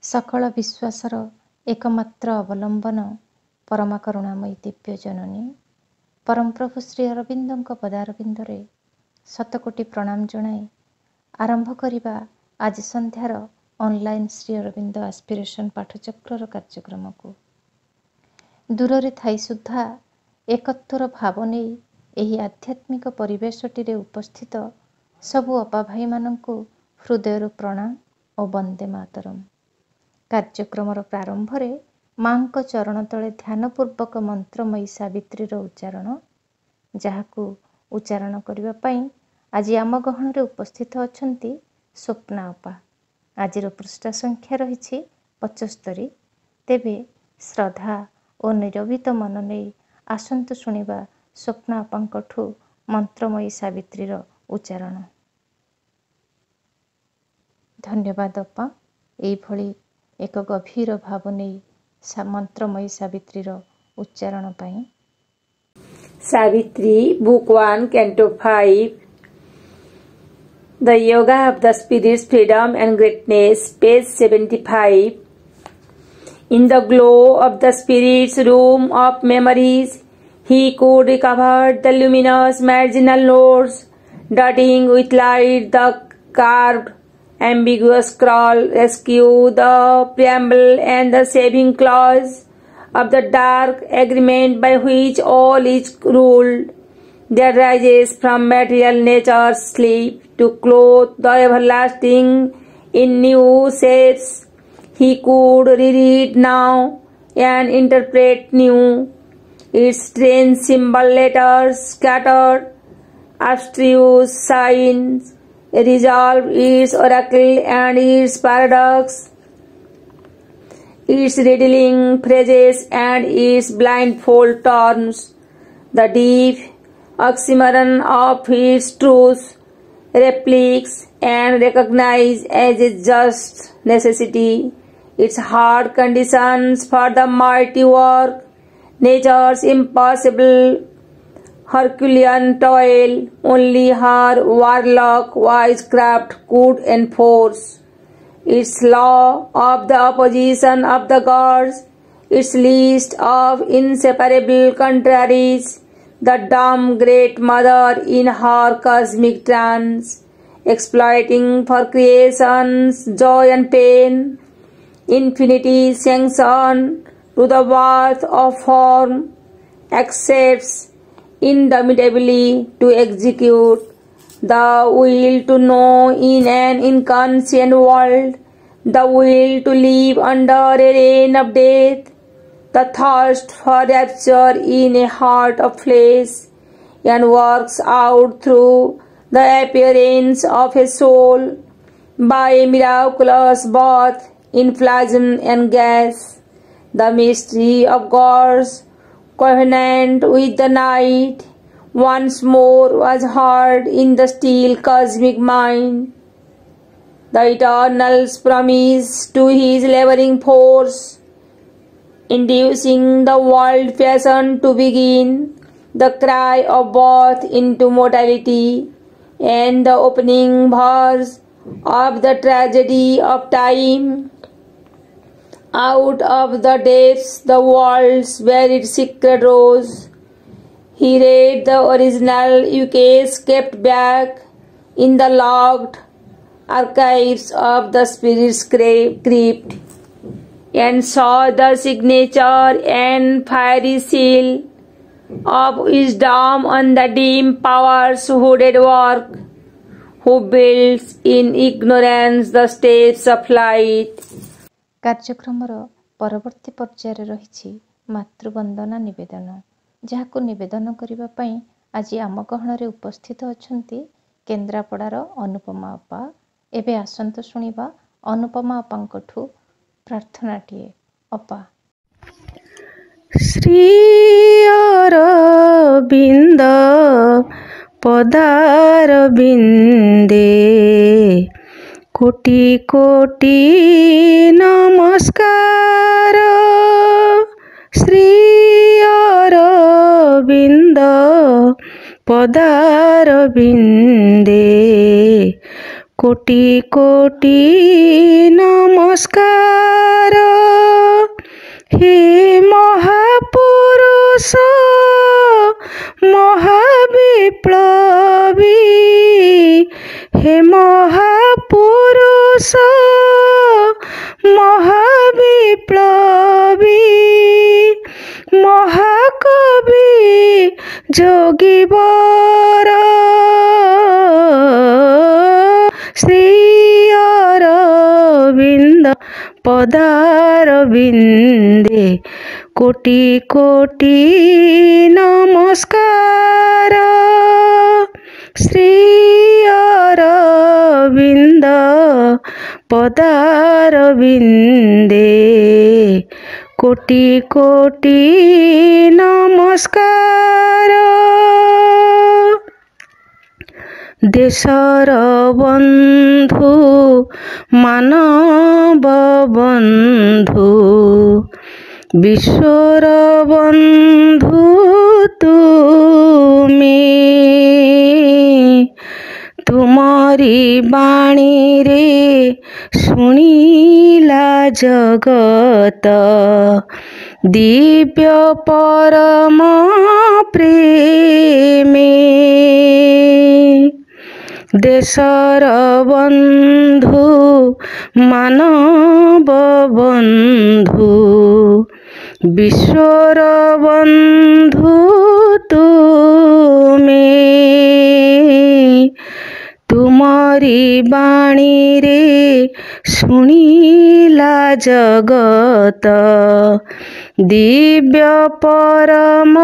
सकल विश्वासर एकमात्र अवलंबन परमा करुणामयी दिव्य जननी परम प्रभु श्री अरविंदों पदारविंदरे शतकोटी प्रणाम जणाई आरंभ करिबा आज संध्यार ऑनलाइन श्री अरविंद एस्पिरेशन पाठचक्रर कार्यक्रम को दूर रे थाई सुधा एकत्वर भाव नहीं एही आध्यात्मिक परिवेशटी उपस्थित सबु अपा भाई मानंकु हृदय प्रणाम और वंदे मातरम। कार्यक्रमर प्रारंभ रे मां चरण तले ध्यानपूर्वक मंत्रमयी सावित्रीर उच्चारण जहाकू उच्चारण करने पाई आज आम गहन रे उपस्थित अछंती स्वप्ना अपा। आजिर पृष्ठा संख्या रही 75। तेबे श्रद्धा और निरवित मन नहीं आसंतु शुणिबा स्वप्ना अपांकठू मंत्रमयी सावित्रीर उच्चारण। धन्यवाद अपा एभली एक गभीर भाव नहीं मंत्रमयी सावित्रीर उच्चारण पाई। Savitri, Book 1, Canto 5. The Yoga of the Spirit's Freedom and Greatness, page 75. In the glow of the Spirit's room of memories, he could recover the luminous marginal notes, dotting with light the carved ambiguous scroll, rescue the preamble and the saving clause of the dark agreement by which all is ruled, that rises from material nature's sleep to clothe the everlasting in new shapes. He could reread now and interpret new, its strange symbol letters scattered, abstruse signs, resolve its oracle and its paradox, its riddling phrases and its blindfold turns, the deep oxymoron of its truth, repliques and recognize as a just necessity, its hard conditions for the mighty work, nature's impossible Herculean toil, only her warlock wisecraft could enforce, its law of the opposition of the gods, its list of inseparable contraries, the dumb great mother in her cosmic trance, exploiting for creation's joy and pain, infinity sanction to the birth of form, accepts indomitably to execute the will to know in an inconscient world, the will to live under a reign of death, the thirst for rapture in a heart of flesh, and works out through the appearance of a soul by a miraculous birth in plasm and gas, the mystery of God's covenant with the night once more was heard in the still cosmic mind. The Eternal's promise to his laboring force, inducing the world fashion to begin, the cry of birth into mortality, and the opening verse of the tragedy of time. Out of the depths the world's buried secret rose. He read the original ukase kept back in the locked archives of the Spirit's crypt, and saw the signature and fiery seal of wisdom on the dim power's hooded work, who builds in ignorance the steps of light. कार्यक्रमर परवर्ती पर्यायर रही मातृवंदना निवेदन जहाकू निवेदन करने पाई आज आम गहन रे उपस्थित अछंती केन्द्रापड़ार अनुपमा अपा। एबे आसंत शुणिबा अनुपमा अपांकठू प्रार्थनाटीए। अपा। श्री अरविंद पदारविंदे कोटि कोटि नमस्कार। श्री अरविंद पदारविंदे कोटि कोटि नमस्कार हे महापुरुष महाविप्लवी हे महापुरुष महाविप्लवी महाकवि जोगीवर श्री अरविंद पदारविंदे कोटि कोटि नमस्कार श्री अरविंद पदारविंदे कोटि कोटि नमस्कार देशर बंधु मानव बंधु विश्वर बंधु तुमे तुमरी बाणी रे शुणिला जगत दिव्य परम प्रेमे देशर बंधु मानव बंधु विश्वर बंधु तुमे तुमरी बाणी रे शुणिला जगत दिव्य परम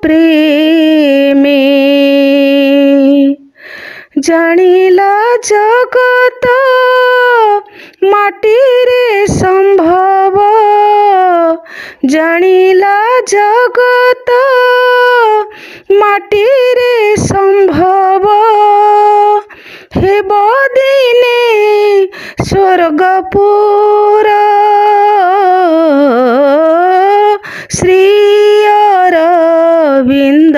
प्रेमे जानिला जगत माटी रे संभव जानिला जगत माटी रे संभव हे बदिने स्वर्गपुर श्री अरविंद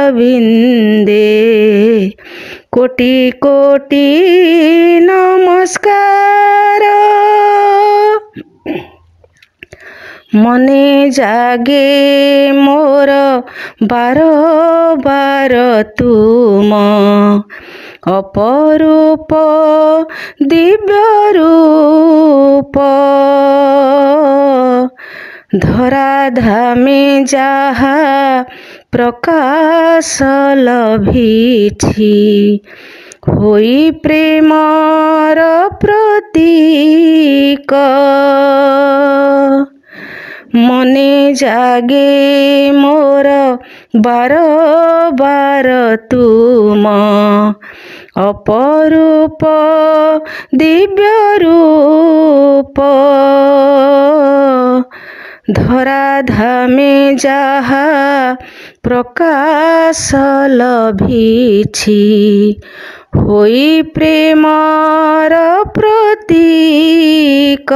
पदारविंदे कोटि कोटि नमस्कार मने जागे मोर बार बार तुम अपरूप दिव्य रूप धराधामे जाहा प्रकाश लभिछि होई प्रेमर प्रतीक मने जागे मोर बार बार तुम अपरूप दिव्य रूप धराधामे जाहा प्रकाश लभिछि होई प्रेमर प्रतीक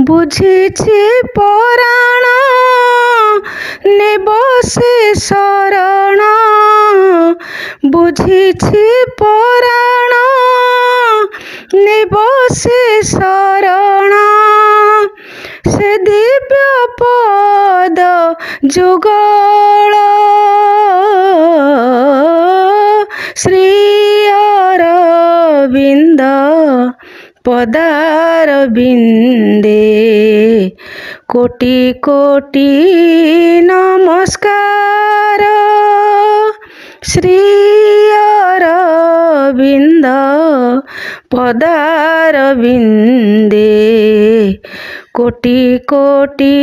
बुझिछि पराण नेब से शरण बुझिछि पराण नेब से शरण से दिव्य पद जुगल श्री अरविंद पदारविंदे कोटि कोटि नमस्कार श्री अरविंद पदारविंदे कोटि कोटि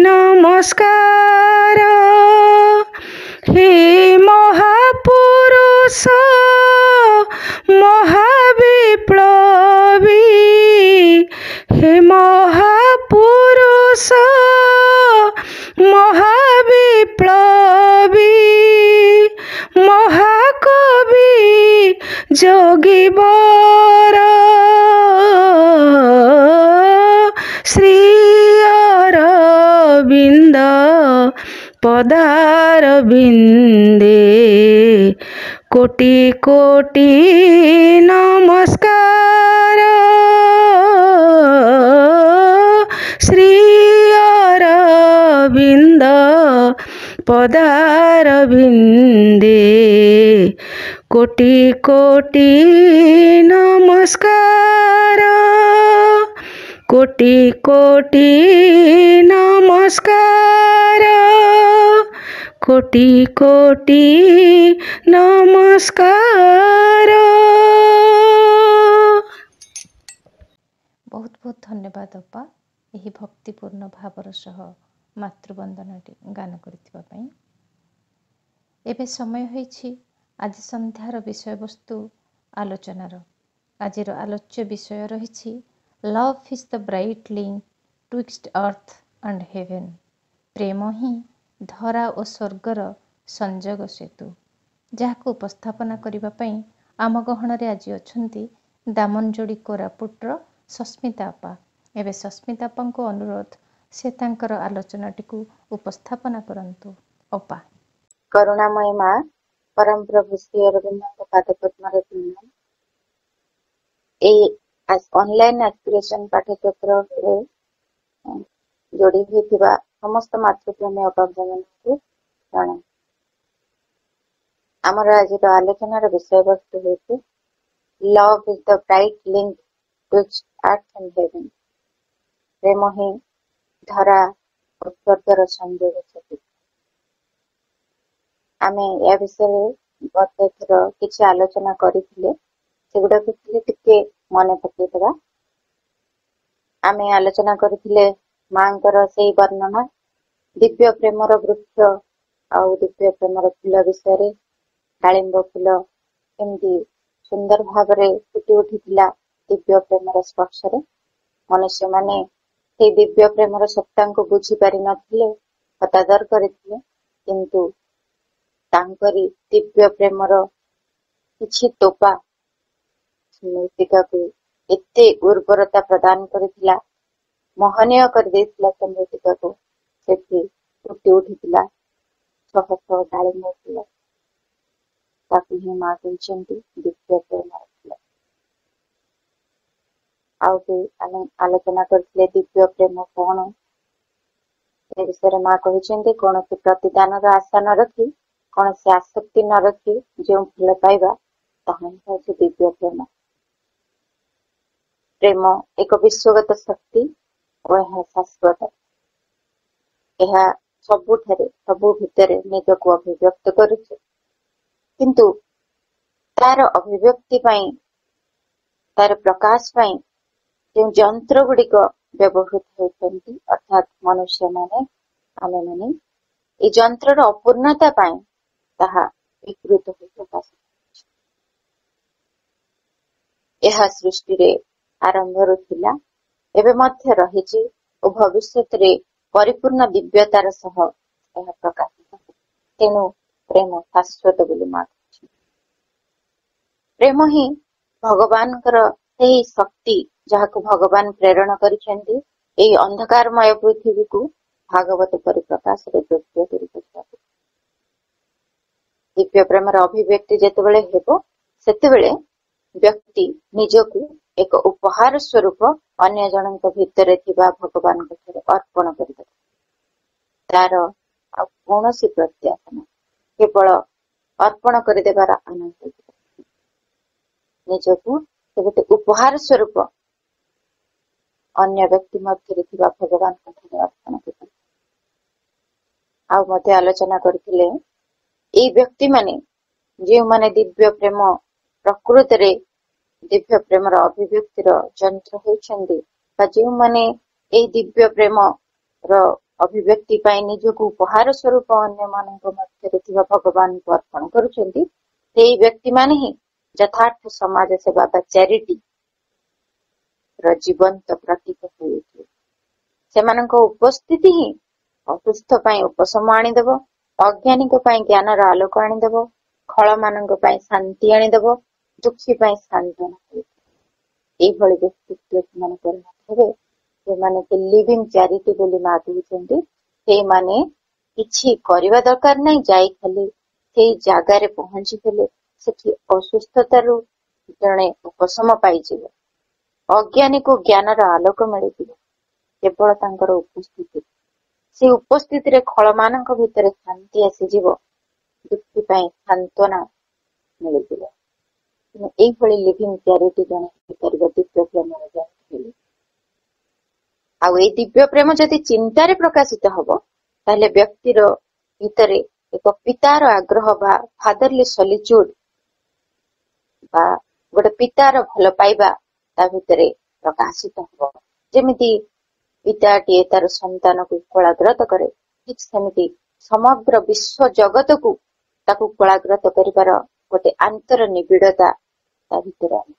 नमस्कार हे महापुरुष महाविप्लवी हे महापुरुष महाविप्लवी महाकवि जोगीवर श्री अरविंद पदारविंदे कोटि कोटि नमस्कार श्री अरविंद पदारविंदे कोटि कोटि नमस्कार कोटि कोटि नमस्कार कोटि कोटि नमस्कार। बहुत बहुत धन्यवाद अप्पा यही भक्तिपूर्ण भावर सह मातृवंदनाटी गान करिथिबा पई। एबे समय होइछि आज संध्यार विषय वस्तु आलोचनार। आजिर आलोच्य विषय रहिछि love is the bright link twixt earth and heaven. प्रेम ही धरा और स्वर्गर संजोग सेतु। जहाको उपस्थापना करिबा पई आम गहणरे आज अछंती दामनजोड़ी कोरापुटर सस्मिता अपा। एबे सस्मिता अप्पांको अनुरोध से तांकर आलोचनाटिकु उपस्थापना करंतु। अपा। करुणामय माँ परम प्रभु श्री अरविंद पादपद्मरे प्रणाम। ऑनलाइन एस्पिरेशन पाठ्यचक्र जोड़ी होइथिबा समस्त मातृप्रेमी अपाभ्रमणକୁ प्रणाम। आमर आज आलोचनार विषय वस्तु होइछि love is the bright link twixt earth and heaven. प्रेम ही धरा और स्वर्गर संजोग सेतु। आमे या विषय गत थर किछि आलोचना करिथिले सेगुडा टिके मने पकेइतबा। आमे आलोचना करिथिले मांकर सेई वर्णना दिव्य प्रेमर वृक्ष आउ दिव्य प्रेमर फूल विषय। डालिंब फूल केमती सुंदर भावरे फुटी उठिथिला दिव्य प्रेमर स्पर्शरे। मनुष्य माने सेई दिव्य प्रेमर सत्ता को बुझी पारि नथिले, हतादर करिथिले, किंतु तांकरी दिव्य प्रेमर किछि टोपा मृत्तिका को एते उर्वरता प्रदान करिथिला, मोहनीय कर देथिला। मृत्तिका को सेठी फुटी उठिथिला शह शह डालिंब फूल। ताकि ही माँ कहते दिव्य प्रेम। आलोचना करथिले दिव्य प्रेम कौन ए विषय माँ कहते कौन सी प्रतिदान आशा न रखी कौन सी आसक्ति न रखी जो फल पाइबा ताहा दिव्य प्रेम। प्रेम एक विश्वगत शक्ति और यह शाश्वत। यह सबुठारे सबु भितरे निजक अभिव्यक्त करुचे, किंतु तार अभिव्यक्ति पाई तार प्रकाश पाई जो यंत्र गुड़िक व्यवहृत होती अर्थात मनुष्य माने आमे माने ये यंत्र अपूर्णता पाई ताहा विकृत हो प्रकाश। यह सृष्टि रे आरंभ थिला एबे मध्य रहिछि और भविष्यत रे परिपूर्ण दिव्यतार सह यह प्रकाशित। तेणु प्रेम शाश्वत बोली माँ। प्रेम ही भगवान से शक्ति जहां भगवान प्रेरण करिसेंती एई अंधकारमय पृथ्वी को भागवत परिप्रकाश रे योग्य करि सकता। दिव्य प्रेमर अभिव्यक्ति जेतेबेले हेबो सेतेबेले व्यक्ति निजकु एक उपहार स्वरूप अन्य जनक भितरे थिबा भगवान ठारे अर्पण करिदे। तार कौनसी प्रत्याशा नहीं, केवल अर्पण करदेवार आनंद। निजकु गोटे उपहार स्वरूप अन्य व्यक्ति मध्य भगवान अर्पण कर आलोचना करथिले ए व्यक्ति माने जे माने दिव्य प्रेम प्रकृति रे दिव्य प्रेमर अभिव्यक्तिर यंत्र होइछन्ति बा जे माने ए दिव्य प्रेम रो अभिव्यक्ति पाई निजकु उपहार स्वरूप अन्य मानक मध्य भगवान को अर्पण करुछन्ति सेई व्यक्ति माने ही यथार्थ समाज सेवा बा चैरिटी रो जीवंत प्रतीक होइछे। सेमानक उपस्थिति ही असुस्थ पाई उपशम आनिदेव, अज्ञानिक पाई ज्ञानर आलोक आनिदेव, खळ मानक पाई शांति आनिदेव, दुखी पाई सांत्वना होइछे। एई भଳି व्यक्तित्व मान परिणत हेबे सेमाने के लिविंग चैरिटी बोली मां कहउछन्ति। से माने किछि करिवा दरकार नै, जाई खाली ସେଇ ଜାଗାରେ ପହଞ୍ଚିଥିଲେ ସେଠି ଅସୁସ୍ଥତାରୁ ଜଣେ ଉପଶମ ପାଇଯିବ, ଅଜ୍ଞାନୀକୁ ଜ୍ଞାନର ଆଲୋକ ମିଳିଯିବ କେବଳ ତାଙ୍କର ଉପସ୍ଥିତି। ସେ ଉପସ୍ଥିତିରେ ଖଳମାନଙ୍କ ଭିତରେ ଶାନ୍ତି ଆସିଯିବ, ଦୁଃଖୀ ପାଇଁ ସାନ୍ତ୍ୱନା ମିଳିଯିବ। ଏଇଭଳି ଲିଭିଂ ଚ୍ୟାରିଟି ଜଣେ ହେଇପାରିବ ଦିବ୍ୟ ପ୍ରେମର ଜଣେ। ଆଉ ଏଇ ଦିବ୍ୟ ପ୍ରେମ ଯଦି ଚିନ୍ତାରେ ପ୍ରକାଶିତ ହବ ତାହେଲେ ବ୍ୟକ୍ତିର ଭିତରେ ଏକ ପିତାର ଆଗ୍ରହ ବା ଫାଦରଲି ସଲିଚ୍ୟୁଡ ବା ଗୋଟେ ପିତାର ଭଲ ପାଇବା ତା ଭିତରେ ପ୍ରକାଶିତ ହବ। ଯେମିତି ପିତାଟିଏ ତାର ସନ୍ତାନକୁ କୋଳାଗ୍ରତ କରେ, ଠିକ ସେମିତି ସମଗ୍ର ବିଶ୍ୱ ଜଗତକୁ ତାକୁ କୋଳାଗ୍ରତ କରିବାର ଗୋଟେ ଆନ୍ତର ନିବିଡତା ତା ଭିତରେ ଆଣେ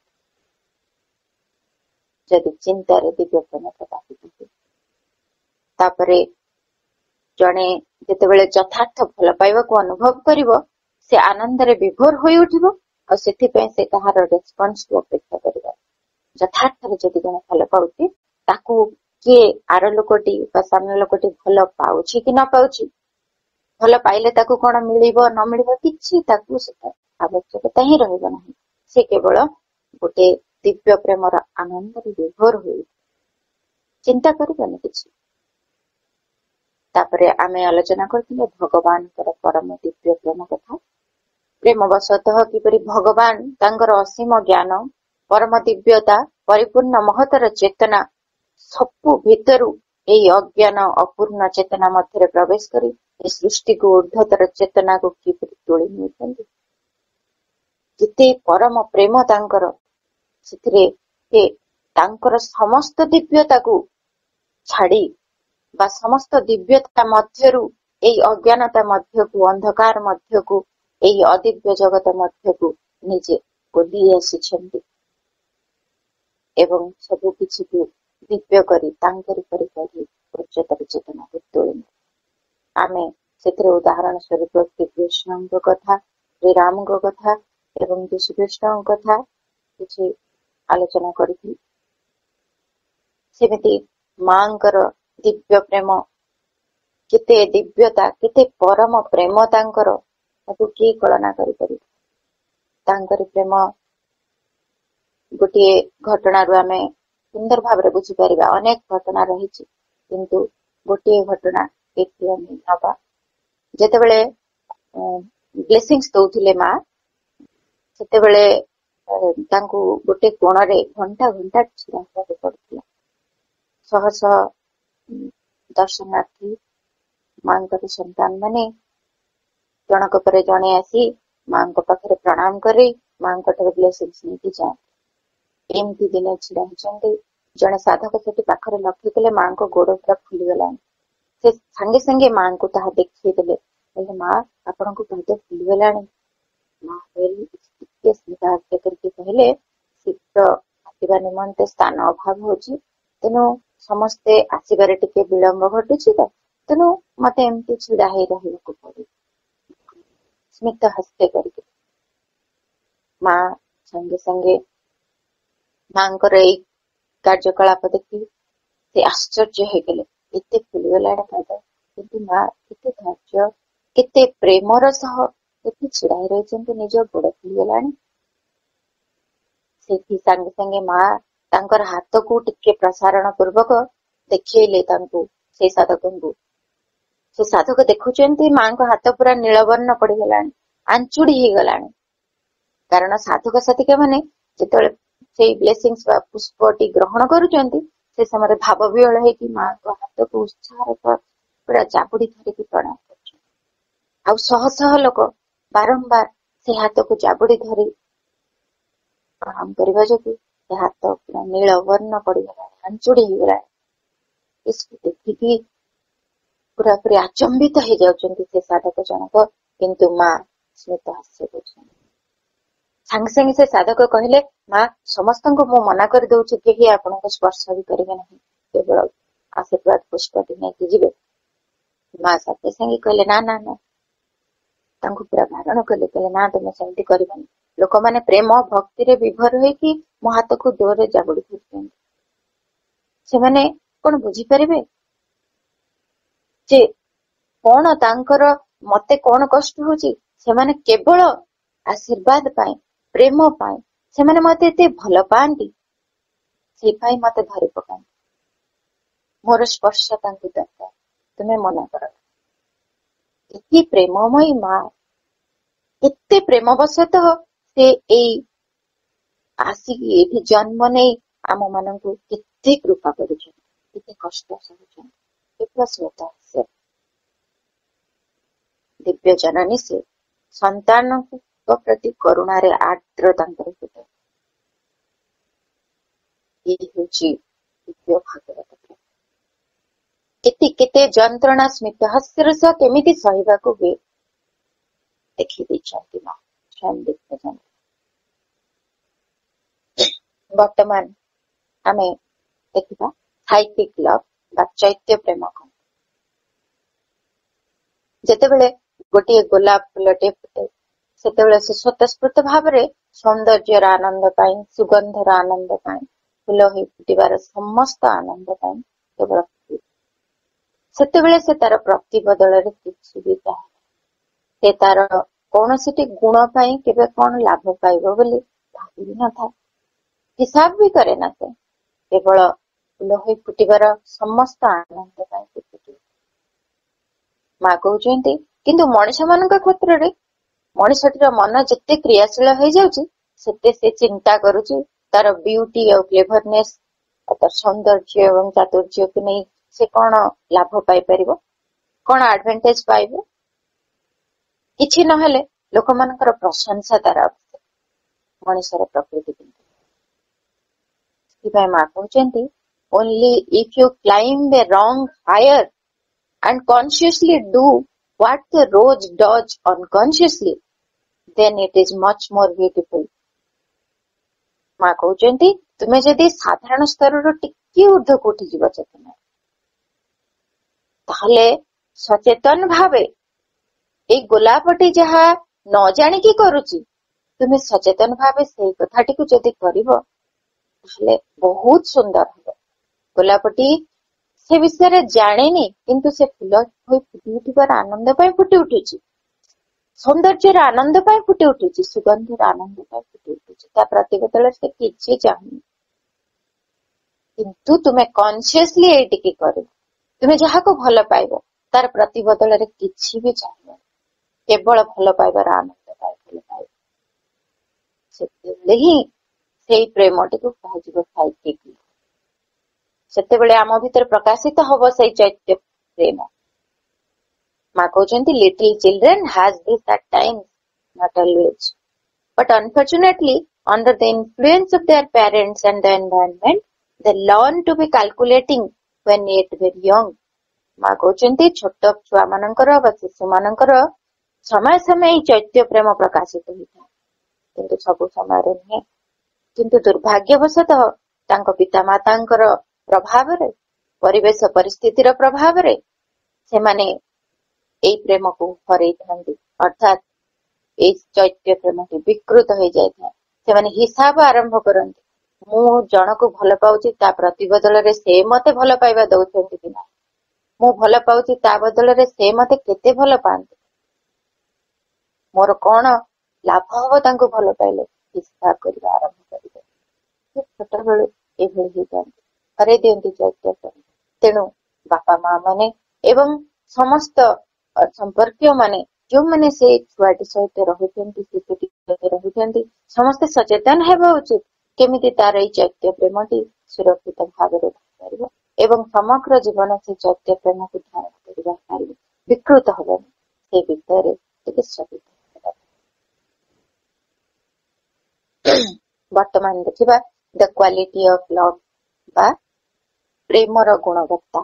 ଯଦି ଚିନ୍ତାରେ ଦିବ୍ୟ ପ୍ରେମ ପ୍ରକାଶିତ ହୁଏ। ତାପରେ ଜଣେ ଯେତେବେଳେ ଯଥାର୍ଥ ଭଲ ପାଇବାକୁ ଅନୁଭବ କରିବ ସେ ଆନନ୍ଦରେ ବିଭୋର ହୋଇ ଉଠିବ ଆଉ ସେଥିପାଇଁ ସେ କାହାର ରେସ୍ପନ୍ସକୁ ଅପେକ୍ଷା କରିବ। ଯଥାର୍ଥରେ ଯଦି ଜଣେ ଭଲ ପାଉଛି ତାକୁ କିଏ ଆର ଲୋକଟି ବା ସାମ୍ନା ଲୋକଟି ଭଲ ପାଉଛି କି ନ ପାଉଛି, ଭଲ ପାଇଲେ ତାକୁ କଣ ମିଳିବ ନ ମିଳିବ କିଛି ତାକୁ ସେଟା ଆବଶ୍ୟକତା ହିଁ ରହିବ ନାହିଁ। ସେ କେବଳ ଗୋଟେ ଦିବ୍ୟ ପ୍ରେମର ଆନନ୍ଦରେ ବିଭୋର ହୋଇ ଚିନ୍ତା କରିବନି କିଛି। ତାପରେ ଆମେ ଆଲୋଚନା କରିଥିଲେ ଭଗବାନଙ୍କର ପରମ ଦିବ୍ୟ ପ୍ରେମ କଥା। ପ୍ରେମବଶତଃ କିପରି ଭଗବାନ ତାଙ୍କର ଅସୀମ ଜ୍ଞାନ, ପରମ ଦିବ୍ୟତା, ପରିପୂର୍ଣ୍ଣ ମହତର ଚେତନା ସବୁ ଭିତରୁ ଏହି ଅଜ୍ଞାନ ଅପୂର୍ଣ୍ଣ ଚେତନା ମଧ୍ୟରେ ପ୍ରବେଶ କରି ଏ ସୃଷ୍ଟିକୁ ଉର୍ଦ୍ଧ୍ୱତର ଚେତନାକୁ କିପରି ତୋଳି ନେଉଛନ୍ତି। କେତେ ପରମ ପ୍ରେମ ତାଙ୍କର, ସେଥିରେ ସେ ତାଙ୍କର ସମସ୍ତ ଦିବ୍ୟତାକୁ ଛାଡି ବା ସମସ୍ତ ଦିବ୍ୟତା ମଧ୍ୟରୁ ଏଇ ଅଜ୍ଞାନତା ମଧ୍ୟକୁ, ଅନ୍ଧକାର ମଧ୍ୟକୁ, ଏହି ଅଦିବ୍ୟ ଜଗତ ମଧ୍ୟକୁ ନିଜେ ଓହ୍ଲେଇ ଆସିଛନ୍ତି ଏବଂ ସବୁ କିଛିକୁ ଦିବ୍ୟ କରି ତାଙ୍କରି ପରି କରି ଉଚ୍ଚତର ଚେତନାକୁ ତୋଳି। ଆମେ ସେଥିରେ ଉଦାହରଣ ସ୍ୱରୂପ ଶ୍ରୀକୃଷ୍ଣଙ୍କ କଥା, ଶ୍ରୀରାମଙ୍କ କଥା ଏବଂ ଯୀଶୁଖ୍ରୀଷ୍ଟଙ୍କ କଥା କିଛି ଆଲୋଚନା କରିଥିଲି। ସେମିତି ମାଙ୍କର ଦିବ୍ୟ ପ୍ରେମ, କେତେ ଦିବ୍ୟତା, କେତେ ପରମ ପ୍ରେମ ତାଙ୍କର, ତାକୁ କିଏ କଳନା କରିପାରିବ। ତାଙ୍କରି ପ୍ରେମ ଗୋଟିଏ ଘଟଣାରୁ ଆମେ ସୁନ୍ଦର ଭାବରେ ବୁଝିପାରିବା। ଅନେକ ଘଟଣା ରହିଛି କିନ୍ତୁ ଗୋଟିଏ ଘଟଣା ଏଠି ଆମେ ନବା। ଯେତେବେଳେ ବ୍ଲେସିଂସ ଦଉଥିଲେ ମା, ସେତେବେଳେ ତାଙ୍କୁ ଗୋଟେ କୋଣରେ ଘଣ୍ଟା ଘଣ୍ଟା ଛିଡା ହେବାକୁ ପଡୁଥିଲା। ଶହ ଶହ ଦର୍ଶନାର୍ଥୀ ମାଙ୍କର ସନ୍ତାନ ମାନେ ଜଣକ ପରେ ଜଣେ ଆସି ମାଙ୍କ ପାଖରେ ପ୍ରଣାମ କରି ମାଙ୍କ ଠାରୁ ବ୍ଲେସିଂସ ନେଇକି ଯାଆନ୍ତି। ଏମିତି ଦିନେ ଛିଡା ହେଇଛନ୍ତି, ଜଣେ ସାଧକ ସେଠି ପାଖରେ ଲକ୍ଷ୍ୟ କଲେ ମାଙ୍କ ଗୋଡ ପୁରା ଫୁଲିଗଲାଣି। ସେ ସାଙ୍ଗେ ସାଙ୍ଗେ ମାଙ୍କୁ ତାହା ଦେଖେଇ ଦେଲେ, କହିଲେ ମା ଆପଣଙ୍କ ପାଦ ଫୁଲିଗଲାଣି। ମା ଟିକେ ସ୍ନେହାଗ୍ର କରିକି କହିଲେ ଶୀଘ୍ର ଆସିବା ନିମନ୍ତେ ସ୍ଥାନ ଅଭାବ ହଉଛି, ତେଣୁ ସମସ୍ତେ ଆସିବାରେ ଟିକେ ବିଳମ୍ବ ଘଟୁଛି ତ, ତେଣୁ ମତେ ଏମିତି ଛିଡା ହେଇ ରହିବାକୁ ପଡିବ। ସ୍ମିତ ହସ୍ତେ କରିକି ମା ସାଙ୍ଗେ ସାଙ୍ଗେ ମାଙ୍କର ଏଇ କାର୍ଯ୍ୟକଳାପ ଦେଖି ସେ ଆଶ୍ଚର୍ଯ୍ୟ ହେଇଗଲେ, ଏତେ ଫୁଲିଗଲାଣି ପାଦ, କିନ୍ତୁ ମା କେତେ ଧୈର୍ଯ୍ୟ, କେତେ ପ୍ରେମର ସହ ଏଠି ଛିଡା ହେଇ ରହିଛନ୍ତି, ନିଜ ଗୋଡ ଫୁଲିଗଲାଣି। ସେଠି ସାଙ୍ଗେ ସାଙ୍ଗେ ମା ତାଙ୍କର ହାତକୁ ଟିକେ ପ୍ରସାରଣ ପୂର୍ବକ ଦେଖେଇଲେ ତାଙ୍କୁ, ସେ ସାଧକଙ୍କୁ। ସେ ସାଧକ ଦେଖୁଛନ୍ତି ମାଙ୍କ ହାତ ପୁରା ନୀଳବର୍ଣ୍ଣ ପଡିଗଲାଣି, ଆଞ୍ଚୁଡି ହେଇଗଲାଣି। କାରଣ ସାଧକ ସାଧିକା ମାନେ ଯେତେବେଳେ ସେଇ ବ୍ଲେସିଂସ ବା ପୁଷ୍ପଟି ଗ୍ରହଣ କରୁଛନ୍ତି ସେ ସମୟରେ ଭାବ ବିହଳ ହେଇକି ମାଙ୍କ ହାତକୁ ଉତ୍ସାହର ପୁରା ଜାବୁଡି ଧରିକି ପ୍ରଣାମ କରୁଛନ୍ତି। ଆଉ ଶହ ଶହ ଲୋକ ବାରମ୍ବାର ସେ ହାତକୁ ଜାବୁଡି ଧରି ପ୍ରଣାମ କରିବା ଯୋଗୁଁ ସେ ହାତ ପୁରା ନୀଳବର୍ଣ୍ଣ ପଡିଗଲାଣି, ଆଞ୍ଚୁଡି ହେଇଗଲାଣି। ଏସବୁ ଦେଖିକି ପୁରାପୁରି ଆଚମ୍ବିତ ହେଇଯାଉଛନ୍ତି ସେ ସାଧକ ଜଣକ, କିନ୍ତୁ ମା ସ୍ମିତ ହାସ୍ୟ କରୁଛନ୍ତି। ସାଙ୍ଗେ ସାଙ୍ଗେ ସେ ସାଧକ କହିଲେ, ମା ସମସ୍ତଙ୍କୁ ମୁଁ ମନା କରିଦଉଛି କେହି ଆପଣଙ୍କୁ ସ୍ପର୍ଶ ବି କରିବେ ନାହିଁ, କେବଳ ଆଶୀର୍ବାଦ ପୁଷ୍ପଟି ନେଇକି ଯିବେ। ମା ସାଙ୍ଗେ ସାଙ୍ଗେ କହିଲେ ନା ନା ନା, ତାଙ୍କୁ ପୁରା ବାରଣ କଲେ, କହିଲେ ନା ତମେ ସେମିତି କରିବନି। ଲୋକମାନେ ପ୍ରେମ ଭକ୍ତିରେ ବିଭୋର ହେଇକି ମୋ ହାତକୁ ଜୋରରେ ଜାବୁଡି ଧରୁଛନ୍ତି, ସେମାନେ କଣ ବୁଝିପାରିବେ ଯେ କଣ ତାଙ୍କର मते कौन कष्ट होची सेमाने केवल आशीर्वाद पाए प्रेम पाए सेमाने मते एते भल पांती से पाई मते धरि पकाई मोर स्पर्श तांकु दरकार तुमे मना कर एति प्रेममयी माँ एते प्रेमवशतः से एई आसिकी एठी जन्म नहीं आम मानंकु केते कृपा करूछन केते कष्ट सहूछन केवल स्मित से दिव्य जननी से संतान प्रति करुणा रे आर्द्र तांकर हृदय ये होची दिव्य भागवत प्रेम केते केते जंत्रणा स्मित हास्यर सह केमिति सहिबाकु हुए देखि दैछन्ति माँ स्वयं दिव्य जननी वर्तमान आमे देखिबा साइकिक लव बा चैत्य प्रेम जेतेबेले गोटे गोलाप फुलटे फुटे सेतेबेले से स्वतस्फूर्त भावरे सौंदर्यर आनंद पाई सुगंधर आनंद पाई फुल होई फुटिबार समस्त आनंद पाई केवल सेतेबेले से तार प्रति बदଳରେ କିଛି ବି ଚାहे से तार कौनसी गुण पाई केबे कौन लाभ पाइबो बोली भाबी न था हिसाब भी करे ना से केवल फुल होई फुटिबार समस्त आनंद पाई फुटुची माँ कहउछन्ती किंतु मनुष्य मानक क्षेत्र रे मनुष्यटीर मन जेते क्रियाशील हो जाउची सेते से चिंता करूची तार ब्यूटी और क्लेवरनेस तार सौंदर्य एवं चातुर्य को नहीं से कौन लाभ पाई परिबो कौन एडवांटेज पाइबो किछि नहले लोक मानकर प्रशंसा तार आवश्यक मनुष्यर प्रकृति किंतु माँ कहउछन्ती only if you climb a rung higher and consciously do what the rose does unconsciously, then it is much more beautiful. माँ कहउछन्ती तुमे जदि साधारण स्तर रो टिके ऊर्ध्व को उठी जीव चेतना ताहले सचेतन भावे ए गोलापटी जहा न जानि की करूची तुमे सचेतन भावे सेई कथाटी को जदि करिवो ताहले बहुत सुंदर हो गोलापटी से विषय जाने किंतु से फुल फुटी उठिबार आनंद पाई फुटी उठुची सौंदर्यर आनंद पाई फुटी उठुची सुगंधर आनंद पाई फुटी उठुची ता प्रतिबदल से किछि चाहनी किंतु तुमे कॉन्शियसली एटी की करिवो तुमे जहा को भल पाइबो तार प्रतिबदल रे किछि भी चाहिबो केवल भल पाइबार आनंद पाई भल पाइबो सेते ही सेई प्रेमटी को कहजिबो साइकिक सेतेबेले आम भीतर प्रकाशित हब से चैत्य प्रेम माँ कहउछन्ती little children has this at times not always but unfortunately under the influence of their parents and the environment they learn to be calculating when yet very young माँ कहउछन्ती छोट छुआ मानकर बा शिशु मानकर समय समय चैत्य प्रेम प्रकाशित होता किंतु सब समय रे नहीं किंतु दुर्भाग्यवशतः तांको पिता मातांकर प्रभाव रे परिवेश परिस्थितिर प्रभाव रे से माने एई प्रेम को हरई थांती अर्थात एई चैत्य प्रेम के विकृत हो जाय था से माने हिसाब आरंभ करंती मु जण को भल पाउची ता प्रतिबदल रे से मते भल पाइबा दउछंती कि ना मु भल पाउची ता बदल रे से मते केते भल पांती मोर कोन लाभ हबो तांको भल पाइले हिसाब करबा आरंभ करिबे छोट बेलु ए भली ही जांती हरे दियंती चैत्य प्रेम तेणु बापा माँ माने एवं समस्त संपर्कीय माने जो माने से छुआटी सहित रहुचंती शिशुटी सहित रहुचंती समस्त सचेतन हेबा उचित केमिति तार एई चैत्य प्रेमटी सुरक्षित भाव रे परिबो एवं समग्र जीवन से चैत्य प्रेम को धारण करिबा पारिबो विकृत हबनी से विषय रे टिके सचेतन वर्तमान देखिबा द क्वालिटी ऑफ लव बा प्रेमर गुणवत्ता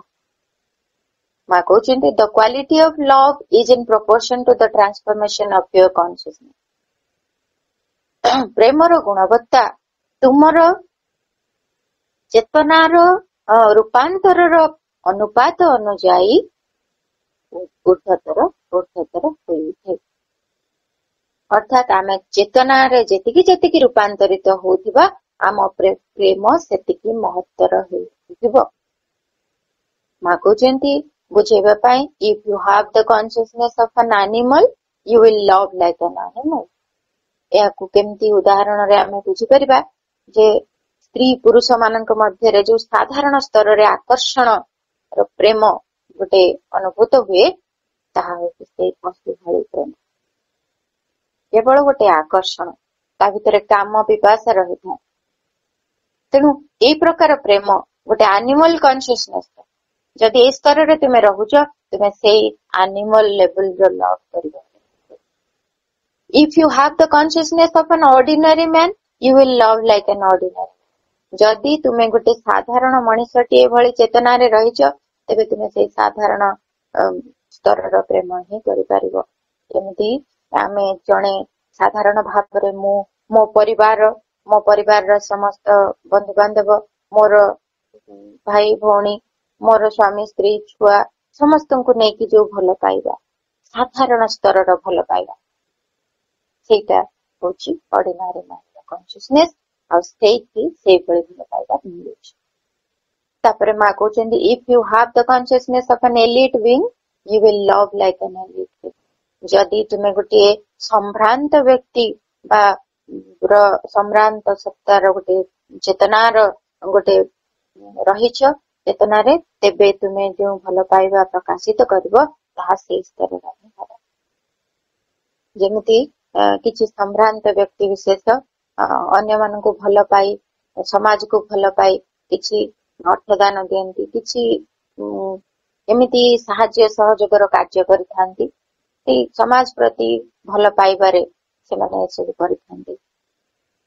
माँ कहउछन्ती the quality of love is in proportion to the transformation of your consciousness प्रेमर गुणवत्ता तुमर चेतनार रूपांतरर अनुपात अनुजाई ऊर्ध्वतर होई उठे अर्थात आम चेतना रे जेतिकी जेतिकी रूपांतरित होउथिबा आम प्रेम सेतिकी महत्तर होइथिबो माँ कहउछन्ती बुझेबा पाई if you have the consciousness of an animal you will love like an animal. याकु केमती उदाहरण रे आमे बुझी परिबा जे स्त्री पुरुष मानक मध्य जो साधारण स्तर रे आकर्षण रो प्रेम गोटे अनुभूत हुए ताहा होछि से पशु भଳି प्रेम। केवल गोटे आकर्षण ता भितर काम पिपासा रही था। तेणु ए प्रकार प्रेम गोटे एनिमल कॉन्शियसनेस जदि ए स्तर रे तुमे रहुछ तुमे सेई एनिमल लेवल रो लव करिवो। If you have the consciousness of an ordinary man, you will love like an ordinary. जदि तुमे गोटे साधारण मनुष्यटी भली चेतना रे रहिछ तेबे तुमे से साधारण स्तर प्रेम ही करि परिबो। जेमिति आमे जणे साधारण भाव मो परिवार रो समस्त बंधु बांधव मोर भाई भौणी मोर स्वामी स्त्री छुआ समस्त को नेकी जो भल पाइबा साधारण स्तर भल पाइबा सेटा होची ऑर्डिनरी माइंड कॉन्शियसनेस और सेठी से भली भल पाइबा मिलुछ। तापरे मा कहउचंदी if you have the consciousness of an elite being you will love like an elite being. जदि तुमे गोटे संभ्रांत व्यक्ति बा संभ्रांत सत्तार गोटे चेतनार गोटे रहिछ चेतना रे तेबे तुमे जो भल पाइबा प्रकाशित करबो ताहा से स्तर रे हबो। जेमिति किछि संभ्रांत व्यक्ति विशेष अन्य मान को भल पाई समाज को भल पाई किछि अर्थदान दियंती किछि एमिति साहाय्य सहयोगर कार्य करिथांती समाज प्रति भल पाइबारे से माने सब करिथांती।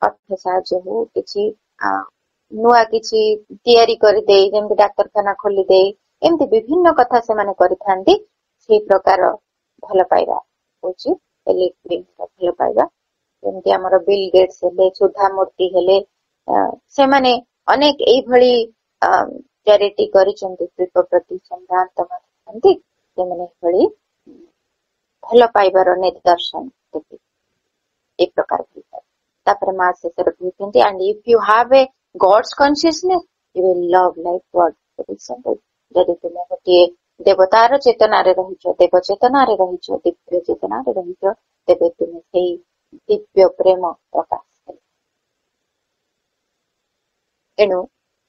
अर्थ साहाय्य हो किछि नुआ किछि तैयारी करि दे जेमति डाक्तरखाना खोली दे एमति विभिन्न कथा से माने करिथांती। से प्रकार भल पाइबा होची एलिट भल पाइबा। जेमति हमर बिल गेट्स हेले सुधा मूर्ति हेले से माने अनेक एई भली चैरिटी करिसंती शिल्प प्रति संभ्रांत मानती से माने भली भल पाइबार निदर्शन देती ए प्रकार भल। तापर मा से कहते and if you have a god's consciousness you will love like God. जदि तुमे गोटे देवतार चेतना रे रहिछ देव चेतना रे रहिछ दिव्य चेतना रे रहिछ तेबे तुमे सेई दिव्य प्रेम प्रकाश कर। एणु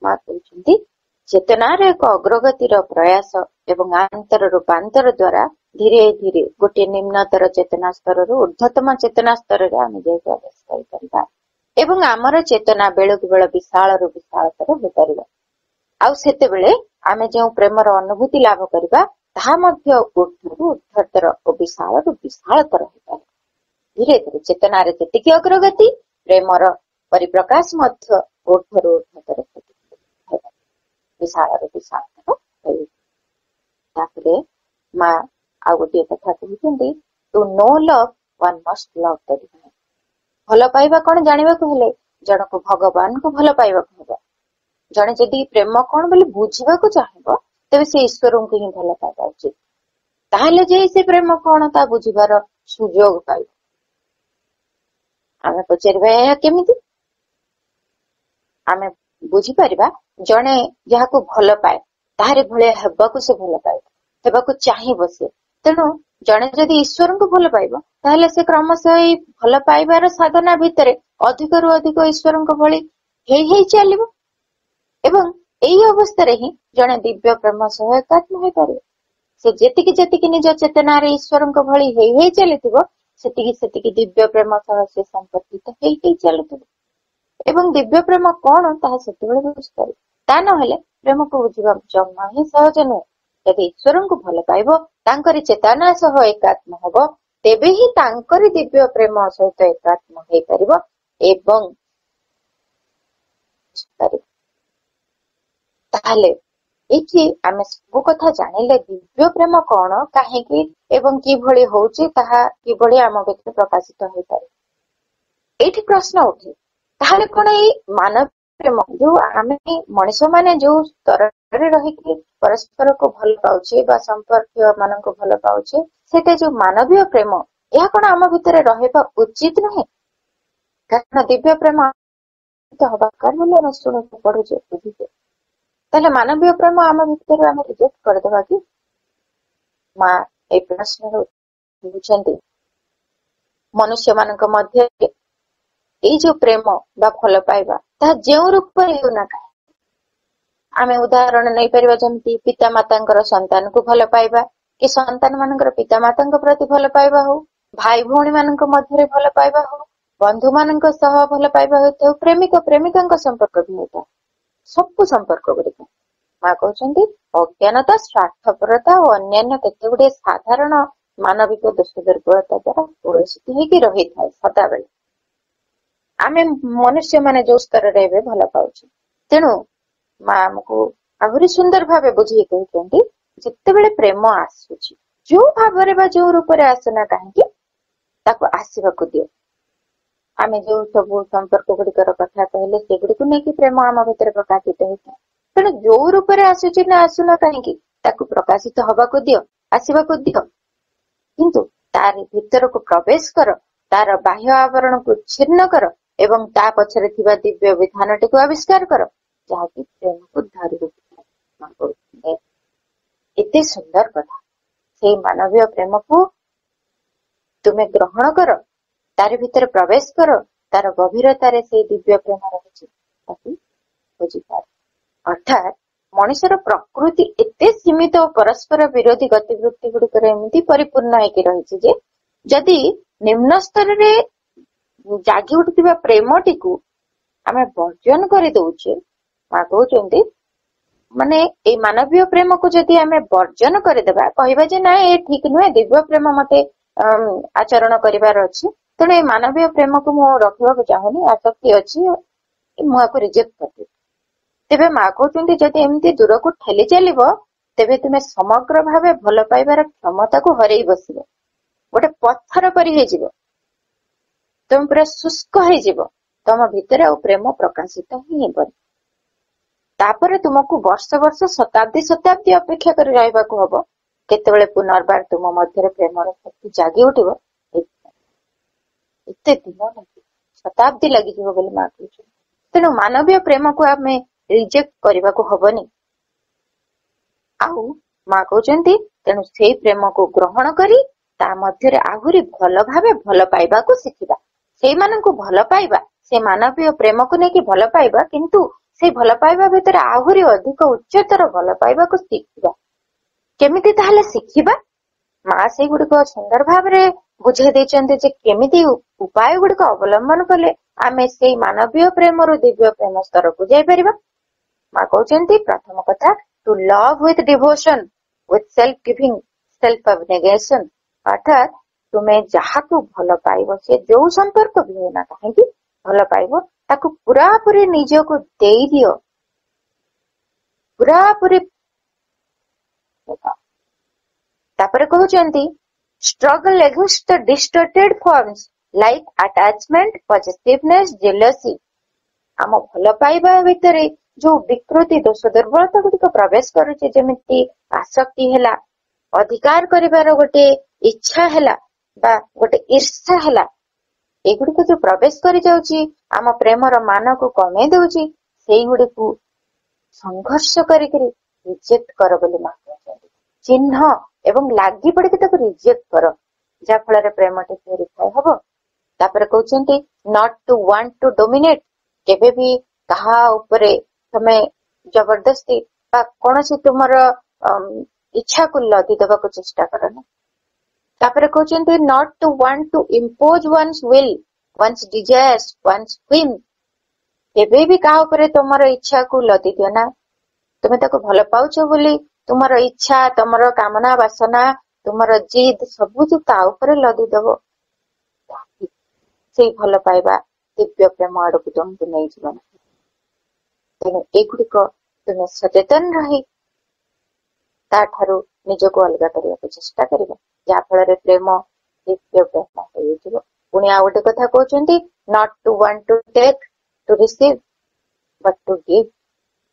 मा कहउछंती चेतनार एक अग्रगतिर प्रयास एवं आंतर रूपांतर द्वारा धीरे धीरे गोटे निम्नतर चेतना स्तर रु ऊर्ध्वतम चेतना स्तर रे आमे जाई प्रवेश करि परिबा एवं आमर चेतना बेलक बेल विशाल रु विशालतर हो परिबा। आउ सेते बेले आमे जो प्रेमर अनुभूति लाभ करिबा ताहा मध्य ऊर्ध्वरु ऊर्ध्वतर और विशाल रु विशालतर हो परिबा। धीरे धीरे चेतना रे जेतिकी अग्रगति प्रेमर परिप्रकाश मध्य ऊर्ध्वरु ऊर्ध्वतर विशाल रु विशालतर हो। तापरे मा आ गोटे कथा कहउछंती to know love one must love the divine. भल पाइबा कौन जानिबा को हेले जण को भगवान को भल पाइबा को हेबा। जणे जदि प्रेम कौन बोली बुझिबा को चाहिबो तबे से ईश्वर को ही भल पाइबा उचित। ताहले जे से प्रेम कौन ता बुझिबार सुयोग पाइबो। आमे पचरबा केमिति आमे बुझी परिबा जणे जहा को भल पाए ताहारे भले हेबा को से भल पाइबा हेबा को चाहिबो से। तेणु जणे जदि ईश्वर को भल पाइबो ताहले से क्रमशः भल पाइबार साधना भितरे अधिक रु अधिक ईश्वर भली हेई चलिबो एवं एई अवस्था रे ही जणे दिव्य प्रेम सह एकात्म होई पारे। से जेतिकी जेतिकी निज चेतना रे ईश्वर भली हेई चलिथिबो सेतिकी सेतिकी दिव्य प्रेम सह से संपर्कित हेई चलुथिबो एवं दिव्य प्रेम कौन ताहा सेतेबेले बुझिपारे। ता न हेले प्रेम को बुझिबा जम्मा ही सहज नुहे। यदि ईश्वर को भल पाइबो तांकरी चेतना सह एकात्म हबो तेबे ही तांकरी दिव्य प्रेम सहित एकात्म होई परिबो एवं ताहले एठी आमे सब कथा जानिले दिव्य प्रेम कौन काहेकि एवं कि भली होउची ताहा कि भली आम भीतर प्रकाशित होई पारे। एठी प्रश्न उठे ताहले कोन ए मानव प्रेम जो आमे मनुष्य माने जो स्तर रे रही कि परस्पर को भल पाउछे बा संपर्क मान को भल पाउछे सेटे जो मानवीय प्रेम यह कोन आम भीतर रहबा उचित नहे। कारण दिव्य प्रेम तो हबा कर बोले न सुनो पढुछे बुझिछे ताले मानवीय प्रेम आम भीतर आमे रिजेक्ट कर देबा कि ମା ଏଇ ପ୍ରଶ୍ନର ବୁଝନ୍ତି ମନୁଷ୍ୟ ମାନଙ୍କ ମଧ୍ୟରେ ଏଇ ଯୋଉ ପ୍ରେମ ବା ଭଲ ପାଇବା ତାହା ଯେଉଁ ରୂପରେ ହେଉନା କାହିଁକି, ଆମେ ଉଦାହରଣ ନେଇପାରିବା ଯେମିତି ପିତା ମାତାଙ୍କର ସନ୍ତାନକୁ ଭଲ ପାଇବା, କି ସନ୍ତାନ ମାନଙ୍କର ପିତା ମାତାଙ୍କ ପ୍ରତି ଭଲ ପାଇବା ହଉ, ଭାଇ ଭଉଣୀ ମାନଙ୍କ ମଧ୍ୟରେ ଭଲ ପାଇବା ହଉ, ବନ୍ଧୁ ମାନଙ୍କ ସହ ଭଲ ପାଇବା ହେଉଥାଉ, ପ୍ରେମିକ ପ୍ରେମିକାଙ୍କ ସମ୍ପର୍କ ବି ହେଉଥାଉ, ସବୁ ସମ୍ପର୍କ ଗୁଡିକ ମା କହୁଛନ୍ତି ଅଜ୍ଞାନତା, ସ୍ୱାର୍ଥପରତା ଓ ଅନ୍ୟାନ୍ୟ କେତେ ଗୁଡିଏ ସାଧାରଣ ମାନବିକ ଦୋଷ ଦୁର୍ବଳତା ଦ୍ୱାରା କଳୁଷିତ ହେଇକି ରହିଥାଏ ସଦାବେଳେ। ଆମେ ମନୁଷ୍ୟ ମାନେ ଯୋଉ ସ୍ତରରେ ଏବେ ଭଲ ପାଉଛୁ, ତେଣୁ ମା ଆମକୁ ଆହୁରି ସୁନ୍ଦର ଭାବେ ବୁଝେଇ କହୁଛନ୍ତି ଯେତେବେଳେ ପ୍ରେମ ଆସୁଛି ଯୋଉ ଭାବରେ ବା ଯୋଉ ରୂପରେ ଆସୁନା କାହିଁକି ତାକୁ ଆସିବାକୁ ଦିଅ। ଆମେ ଯୋଉ ସବୁ ସମ୍ପର୍କ ଗୁଡିକର କଥା କହିଲେ ସେଗୁଡିକୁ ନେଇକି ପ୍ରେମ ଆମ ଭିତରେ ପ୍ରକାଶିତ ହେଇଥାଏ। ତେଣୁ ଯୋଉ ରୂପରେ ଆସୁଛି ନା ଆସୁନା କାହିଁକି ତାକୁ ପ୍ରକାଶିତ ହବାକୁ ଦିଅ, ଆସିବାକୁ ଦିଅ, କିନ୍ତୁ ତାରି ଭିତରକୁ ପ୍ରବେଶ କର, ତାର ବାହ୍ୟ ଆବରଣକୁ ଛିନ୍ନ କର ଏବଂ ତା ପଛରେ ଥିବା ଦିବ୍ୟ ବିଧାନଟିକୁ ଆବିଷ୍କାର କର ଯାହାକି ପ୍ରେମକୁ ଧରି ରଖିଥାଏ। ଏତେ ସୁନ୍ଦର କଥା। ସେଇ ମାନବୀୟ ପ୍ରେମକୁ ତୁମେ ଗ୍ରହଣ କର, ତାରି ଭିତରେ ପ୍ରବେଶ କର, ତାର ଗଭୀରତାରେ ସେଇ ଦିବ୍ୟ ପ୍ରେମ ରହିଛି ତାକୁ ବୁଝିପାର। ଅର୍ଥାତ୍ ମଣିଷର ପ୍ରକୃତି ଏତେ ସୀମିତ ଓ ପରସ୍ପର ବିରୋଧୀ ଗତିବୃତ୍ତି ଗୁଡିକରେ ଏମିତି ପରିପୂର୍ଣ୍ଣ ହେଇକି ରହିଛି ଯେ ଯଦି ନିମ୍ନ ସ୍ତରରେ ଜାଗି ଉଠୁଥିବା ପ୍ରେମଟିକୁ ଆମେ ବର୍ଜନ କରିଦଉଛେ, ମା କହୁଛନ୍ତି ମାନେ ଏଇ ମାନବୀୟ ପ୍ରେମକୁ ଯଦି ଆମେ ବର୍ଜନ କରିଦେବା, କହିବା ଯେ ନାଇଁ ଏ ଠିକ ନୁହେଁ, ଦିବ୍ୟ ପ୍ରେମ ମତେ ଆଚରଣ କରିବାର ଅଛି, ତେଣୁ ଏଇ ମାନବୀୟ ପ୍ରେମକୁ ମୁଁ ରଖିବାକୁ ଚାହୁଁନି, ଆସକ୍ତି ଅଛି, ମୁଁ ଆକୁ ରିଜେକ୍ଟ କରିଦେବି। ତେବେ ମା କହୁଛନ୍ତି ଯଦି ଏମିତି ଦୂରକୁ ଠେଲି ଚାଲିବ ତେବେ ତୁମେ ସମଗ୍ର ଭାବେ ଭଲ ପାଇବାର କ୍ଷମତାକୁ ହରେଇ ବସିବ, ଗୋଟେ ପଥର ପରି ହେଇଯିବ, ତମେ ପୁରା ଶୁଷ୍କ ହେଇଯିବ, ତମ ଭିତରେ ଆଉ ପ୍ରେମ ପ୍ରକାଶିତ ହିଁ ହେବନି। ତାପରେ ତୁମକୁ ବର୍ଷ ବର୍ଷ ଶତାବ୍ଦୀ ଶତାବ୍ଦୀ ଅପେକ୍ଷା କରି ରହିବାକୁ ହବ କେତେବେଳେ ପୁନର୍ବାର ତୁମ ମଧ୍ୟରେ ପ୍ରେମର ଶକ୍ତି ଜାଗି ଉଠିବ। ଏତେ ଦିନ ଲାଗିବ, ଶତାବ୍ଦୀ ଲାଗିଯିବ ବୋଲି ମା କହୁଛନ୍ତି। ତେଣୁ ମାନବୀୟ ପ୍ରେମକୁ ଆମେ ରିଜେକ୍ଟ କରିବାକୁ ହବନି। ଆଉ ମା କହୁଛନ୍ତି ତେଣୁ ସେଇ ପ୍ରେମକୁ ଗ୍ରହଣ କରି ତା ମଧ୍ୟରେ ଆହୁରି ଭଲ ଭାବେ ଭଲ ପାଇବାକୁ ଶିଖିବା, ସେଇମାନଙ୍କୁ ଭଲ ପାଇବା, ସେ ମାନବୀୟ ପ୍ରେମକୁ ନେଇକି ଭଲ ପାଇବା, କିନ୍ତୁ ସେଇ ଭଲ ପାଇବା ଭିତରେ ଆହୁରି ଅଧିକ ଉଚ୍ଚତର ଭଲ ପାଇବାକୁ ଶିଖିବା। କେମିତି ତାହେଲେ ଶିଖିବା? ମା ସେଇଗୁଡିକ ସୁନ୍ଦର ଭାବରେ ବୁଝେଇ ଦେଇଛନ୍ତି ଯେ କେମିତି ଉପାୟ ଗୁଡିକ ଅବଲମ୍ବନ କଲେ ଆମେ ସେଇ ମାନବୀୟ ପ୍ରେମରୁ ଦିବ୍ୟ ପ୍ରେମ ସ୍ତରକୁ ଯାଇପାରିବା। ମା କହୁଛନ୍ତି ପ୍ରଥମ କଥା, to love with devotion with self giving self abnegation, ଅର୍ଥାତ୍ ତୁମେ ଯାହାକୁ ଭଲ ପାଇବ, ସେ ଯୋଉ ସମ୍ପର୍କ ବି ହଉନା କାହିଁକି ଭଲ ପାଇବ, ତାକୁ ପୁରାପୁରି ନିଜକୁ ଦେଇଦିଅ, ପୁରାପୁରି। ତାପରେ କହୁଛନ୍ତି struggle against the distorted forms like attachment, possessiveness, jealousy। ଆମ ଭଲ ପାଇବା ଭିତରେ ଯୋଉ ବିକୃତି ଦୋଷ ଦୁର୍ବଳତା ଗୁଡିକ ପ୍ରବେଶ କରୁଛି, ଯେମିତି ଆସକ୍ତି ହେଲା, ଅଧିକାର କରିବାର ଗୋଟେ ଇଚ୍ଛା ହେଲା ବା ଗୋଟେ ଈର୍ଷା ହେଲା, ଏଗୁଡିକ ଯୋଉ ପ୍ରବେଶ କରି ଯାଉଛି ଆମ ପ୍ରେମର ମାନକୁ କମେଇ ଦଉଛି, ସେଇଗୁଡିକୁ ସଂଘର୍ଷ କରିକି ରିଜେକ୍ଟ କର ବୋଲି ମା କହୁଛନ୍ତି। ଚିହ୍ନ ଏବଂ ଲାଗି ପଡିକି ତାକୁ ରିଜେକ୍ଟ କର, ଯାହା ଫଳରେ ପ୍ରେମଟି ପ୍ୟୁରିଫାଏ ହବ। ତାପରେ କହୁଛନ୍ତି not to want two dominate, କେବେ ବି କାହା ଉପରେ ତମେ ଜବରଦସ୍ତି ବା କୌଣସି ତୁମର ଇଚ୍ଛାକୁ ଲଦି ଦେବାକୁ ଚେଷ୍ଟା କର ନା। ତାପରେ କହୁଛନ୍ତି not to want to impose one's will, one's desires, one's whim, କେବେ ବି କାହା ଉପରେ ତୁମର ଇଚ୍ଛାକୁ ଲଦି ଦିଅ ନା। ତୁମେ ତାକୁ ଭଲ ପାଉଛ ବୋଲି ତୁମର ଇଚ୍ଛା, ତମର କାମନା ବାସନା, ତୁମର ଜିଦ୍ ସବୁ ଯୋଉ ତା ଉପରେ ଲଦିଦବ, ସେଇ ଭଲ ପାଇବା ଦିବ୍ୟ ପ୍ରେମ ଆଡକୁ ତୁମକୁ ନେଇଯିବ ନାହିଁ। ତେଣୁ ଏଗୁଡିକ ତୁମେ ସଚେତନ ରହି ତାଠାରୁ ନିଜକୁ ଅଲଗା କରିବାକୁ ଚେଷ୍ଟା କରିବ, ଯାହା ଫଳରେ ପ୍ରେମ ଦିବ୍ୟ ପ୍ରେମ ହେଇଯିବ। ପୁଣି ଆଉ ଗୋଟେ କଥା କହୁଛନ୍ତି not to want to take to receive but to give,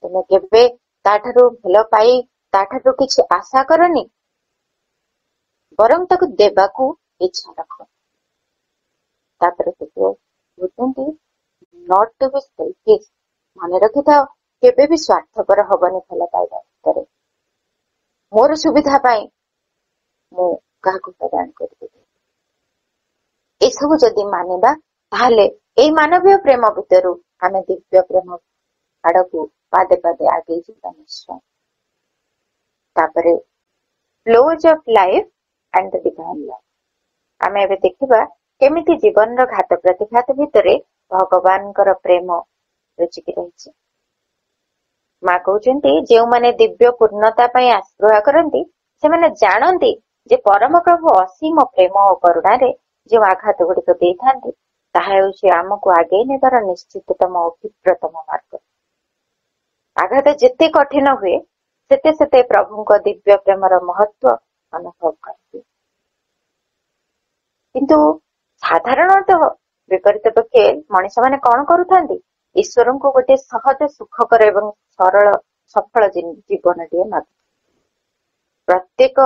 ତୁମେ କେବେ ତାଠାରୁ ଭଲ ପାଇ ତାଠାରୁ କିଛି ଆଶା କରନି, ବରଂ ତାକୁ ଦେବାକୁ ଇଚ୍ଛା ରଖ। ତାପରେ କହୁଛନ୍ତି ନଟ୍ ଟୁ ବି ସେଲ୍ଫିଶ୍, ମନେ ରଖିଥାଅ କେବେ ବି ସ୍ୱାର୍ଥପର ହବନି ଭଲ ପାଇବା ଭିତରେ। ମୋର ସୁବିଧା ପାଇଁ ମୁଁ କାହାକୁ ହଇରାଣ କରିଦେବି। ଏସବୁ ଯଦି ମାନିବା ତାହେଲେ ଏଇ ମାନବୀୟ ପ୍ରେମ ଭିତରୁ ଆମେ ଦିବ୍ୟ ପ୍ରେମ ଆଡକୁ ପାଦେ ପାଦେ ଆଗେଇ ଯିବା ନିଶ୍ଚୟ। ତାପରେ flows of life and the divine love. ଆମେ ଏବେ ଦେଖିବା କେମିତି ଜୀବନର ଘାତ ପ୍ରତିଘାତ ଭିତରେ ଭଗବାନଙ୍କର ପ୍ରେମ ଲୁଚିକି ରହିଛି। ମା କହୁଛନ୍ତି ଯେଉଁମାନେ ଦିବ୍ୟ ପୂର୍ଣ୍ଣତା ପାଇଁ ଆଗ୍ରହ କରନ୍ତି ସେମାନେ ଜାଣନ୍ତି ଯେ ପରମ ପ୍ରଭୁ ଅସୀମ ପ୍ରେମ ଓ କରୁଣାରେ ଯେଉଁ ଆଘାତ ଗୁଡିକ ଦେଇଥାନ୍ତି ତାହା ହେଉଛି ଆମକୁ ଆଗେଇ ନେବାର ନିଶ୍ଚିତତମ ଓ କ୍ଷିପ୍ରତମ ମାର୍ଗ। ଆଘାତ ଯେତେ କଠିନ ହୁଏ ସେତେ ସେତେ ପ୍ରଭୁଙ୍କ ଦିବ୍ୟ ପ୍ରେମର ମହତ୍ଵ ଅନୁଭବ କରନ୍ତି। କିନ୍ତୁ ସାଧାରଣତଃ ବିପରୀତ ପକ୍ଷେ ମଣିଷ ମାନେ କଣ କରୁଥାନ୍ତି? ଈଶ୍ୱରଙ୍କୁ ଗୋଟେ ସହଜ ସୁଖକର ଏବଂ ସରଳ ସଫଳ ଜୀବନଟିଏ ମାଗୁ। ପ୍ରତ୍ୟେକ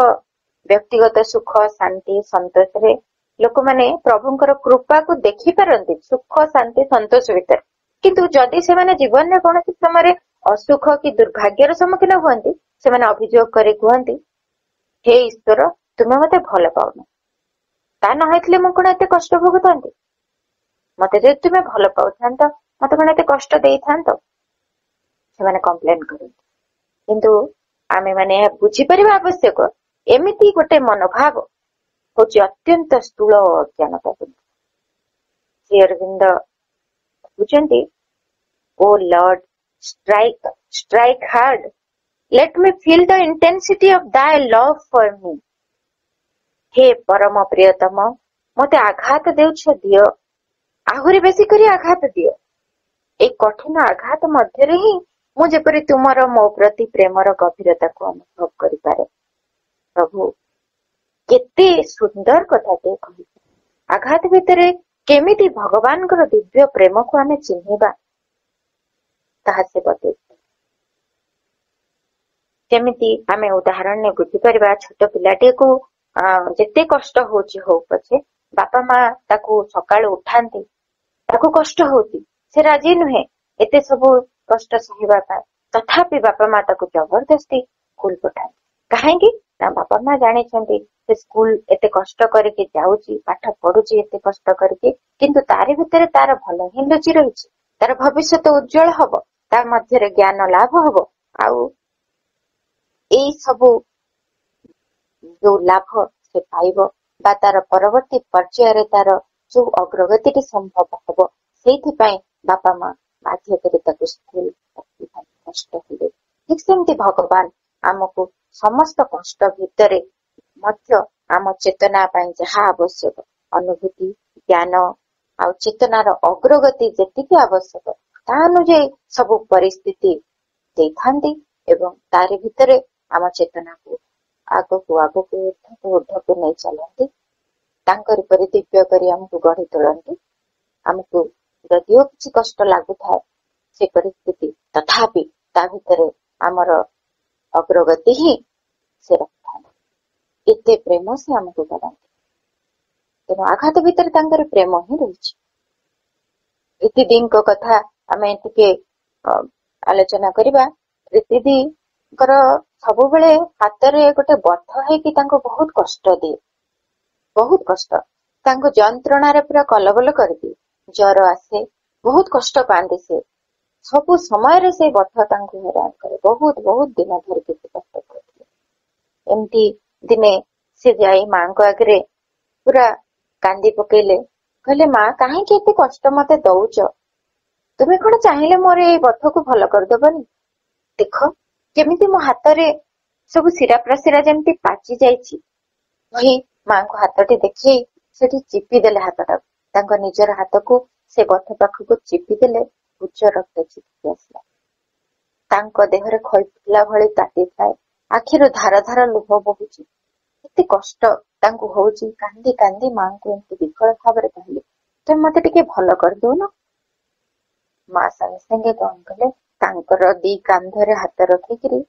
ବ୍ୟକ୍ତିଗତ ସୁଖ ଶାନ୍ତି ସନ୍ତୋଷରେ ଲୋକମାନେ ପ୍ରଭୁଙ୍କର କୃପାକୁ ଦେଖିପାରନ୍ତି ସୁଖ ଶାନ୍ତି ସନ୍ତୋଷ ଭିତରେ। କିନ୍ତୁ ଯଦି ସେମାନେ ଜୀବନରେ କୌଣସି ସମୟରେ ଅସୁଖ କି ଦୁର୍ଭାଗ୍ୟର ସମ୍ମୁଖୀନ ହୁଅନ୍ତି ସେମାନେ ଅଭିଯୋଗ କରି କୁହନ୍ତି, ହେ ଈଶ୍ୱର ତୁମେ ମତେ ଭଲ ପାଉନ, ତା ନ ହେଇଥିଲେ ମୁଁ କଣ ଏତେ କଷ୍ଟ ଭୋଗୁଥାନ୍ତି? ମତେ ଯଦି ତୁମେ ଭଲ ପାଉଥାନ୍ତ ମତେ କଣ ଏତେ କଷ୍ଟ ଦେଇଥାନ୍ତ? ସେମାନେ କମ୍ପ୍ଲେନ କରନ୍ତି। କିନ୍ତୁ ଆମେ ମାନେ ଏହା ବୁଝିପାରିବା ଆବଶ୍ୟକ ଏମିତି ଗୋଟେ ମନୋଭାବ ହଉଛି ଅତ୍ୟନ୍ତ ସ୍ଥୂଳ ଓ ଅଜ୍ଞାନତା। ଶ୍ରୀ ଅରବିନ୍ଦ କହୁଛନ୍ତି, ଓ Lord strike hard, let me feel the intensity of thy love for me। ହେ ପରମ ପ୍ରିୟତମ ମତେ ଆଘାତ ଦେଉଛ ଦିଅ, ଆହୁରି ବେଶୀ କରି ଆଘାତ ଦିଅ। ଏଇ କଠିନ ଆଘାତ ମଧ୍ୟରେ ହିଁ ମୁଁ ଯେପରି ତୁମର ମୋ ପ୍ରତି ପ୍ରେମର ଗଭୀରତାକୁ ଅନୁଭବ କରିପାରେ। ପ୍ରଭୁ କେତେ ସୁନ୍ଦର କଥାଟେ କହିଲେ। ଆଘାତ ଭିତରେ କେମିତି ଭଗବାନଙ୍କର ଦିବ୍ୟ ପ୍ରେମକୁ ଆମେ ଚିହ୍ନିବା ତାହା ସେ ବତେଇଥିଲେ। ଯେମିତି ଆମେ ଉଦାହରଣରେ ବୁଝିପାରିବା, ଛୋଟ ପିଲାଟିକୁ ଯେତେ କଷ୍ଟ ହଉଛି ହଉ ପଛେ ବାପା ମା ତାକୁ ସକାଳୁ ଉଠାନ୍ତି, ତାକୁ କଷ୍ଟ ହଉଛି, ସେ ରାଜି ନୁହେଁ ଏତେ ସବୁ କଷ୍ଟ ସହିବା ପାଇଁ, ତଥାପି ବାପା ମା ତାକୁ ଜବରଦସ୍ତି ସ୍କୁଲ ପଠାନ୍ତି। କାହିଁକି ନା ବାପା ମା ଜାଣିଛନ୍ତି ସେ ସ୍କୁଲ ଏତେ କଷ୍ଟ କରିକି ଯାଉଛି, ପାଠ ପଢୁଛି ଏତେ କଷ୍ଟ କରିକି, କିନ୍ତୁ ତାରି ଭିତରେ ତାର ଭଲ ହିଁ ଲୁଚି ରହିଛି, ତାର ଭବିଷ୍ୟତ ଉଜ୍ଜଳ ହବ, ତା ମଧ୍ୟରେ ଜ୍ଞାନ ଲାଭ ହବ, ଆଉ ଏଇ ସବୁ ଯୋଉ ଲାଭ ସେ ପାଇବ ବା ତାର ପରବର୍ତ୍ତୀ ପର୍ଯ୍ୟାୟରେ ତାର ଯୋଉ ଅଗ୍ରଗତିଟି ସମ୍ଭବ ହବ, ସେଇଥିପାଇଁ ବାପା ମା ବାଧ୍ୟ କରି ତାକୁ ସ୍କୁଲ କଷ୍ଟ ହେଲେ। ଠିକ ସେମିତି ଭଗବାନ ଆମକୁ ସମସ୍ତ କଷ୍ଟ ଭିତରେ ମଧ୍ୟ ଆମ ଚେତନା ପାଇଁ ଯାହା ଆବଶ୍ୟକ ଅନୁଭୂତି ଜ୍ଞାନ ଆଉ ଚେତନାର ଅଗ୍ରଗତି ଯେତିକି ଆବଶ୍ୟକ ତା ଅନୁଯାୟୀ ସବୁ ପରିସ୍ଥିତି ଦେଇଥାନ୍ତି ଏବଂ ତାରି ଭିତରେ ଆମ ଚେତନାକୁ ଆଗକୁ ଆଗକୁ ଉର୍ଦ୍ଧ୍ୱକୁ ନେଇ ଚାଲନ୍ତି, ତାଙ୍କରି ପରି ଦିବ୍ୟ କରି ଆମକୁ ଗଢି ତୋଳନ୍ତି। ଆମକୁ ଯଦିଓ କିଛି କଷ୍ଟ ଲାଗୁଥାଏ ସେ ପରିସ୍ଥିତି, ତଥାପି ତା ଭିତରେ ଆମର ଅଗ୍ରଗତି ହିଁ ସେ ରଖିଥାନ୍ତି। ଏତେ ପ୍ରେମ ସେ ଆମକୁ କରନ୍ତି। ତେଣୁ ଆଘାତ ଭିତରେ ତାଙ୍କର ପ୍ରେମ ହିଁ ରହିଛି। ପ୍ରୀତିଦିଙ୍କ କଥା ଆମେ ଟିକେ ଆଲୋଚନା କରିବା। ପ୍ରୀତିଦିଙ୍କର ସବୁବେଳେ ହାତରେ ଗୋଟେ ବଥ ହେଇକି ତାଙ୍କୁ ବହୁତ କଷ୍ଟ ଦିଏ, ବହୁତ କଷ୍ଟ, ତାଙ୍କୁ ଯନ୍ତ୍ରଣାରେ ପୁରା କଲବଲ କରିଦିଏ। ଜ୍ୱର ଆସେ, ବହୁତ କଷ୍ଟ ପାଆନ୍ତି ସେ, ସବୁ ସମୟରେ ସେ ବଥ ତାଙ୍କୁ ହଇରାଣ କରେ, ବହୁତ ବହୁତ ଦିନ ଧରି କେତେ କଷ୍ଟ କରୁଥିଲେ। ଏମିତି ଦିନେ ସେ ଯାଇ ମାଙ୍କ ଆଗରେ ପୁରା କାନ୍ଦି ପକେଇଲେ, କହିଲେ ମା କାହିଁକି ଏତେ କଷ୍ଟ ମତେ ଦଉଛ? ତୁମେ କଣ ଚାହିଁଲେ ମୋର ଏଇ ବଥକୁ ଭଲ କରିଦବନି? ଦେଖ କେମିତି ମୋ ହାତରେ ସବୁ ଶିରା ପ୍ରଶିରା ଯେମିତି ପାଚି ଯାଇଛି। କହି ମାଙ୍କ ହାତଟି ଦେଖେଇ ସେଠି ଚିପି ଦେଲେ ହାତଟାକୁ, ତାଙ୍କ ନିଜର ହାତକୁ ସେ ବଥ ପାଖକୁ ଚିପି ଦେଲେ। ଉଚ୍ଚ ରକ୍ତ ଚିପି ଆସିଲା, ତାଙ୍କ ଦେହରେ ଖଇ ଫୁଟିଲା ଭଳି ତାତି ଥାଏ, ଆଖିରୁ ଧାର ଧାର ଲୁହ ବହୁଛି, ଏତେ କଷ୍ଟ ତାଙ୍କୁ ହଉଛି। କାନ୍ଦି କାନ୍ଦି ମାଙ୍କୁ ଏମିତି ବିକଳ ଭାବରେ କହିଲେ, ତମେ ମତେ ଟିକେ ଭଲ କରିଦଉନ? ମା ସାଙ୍ଗେ ସାଙ୍ଗେ କଣ କଲେ, ତାଙ୍କର ଦି କାନ୍ଧରେ ହାତ ରଖିକିରି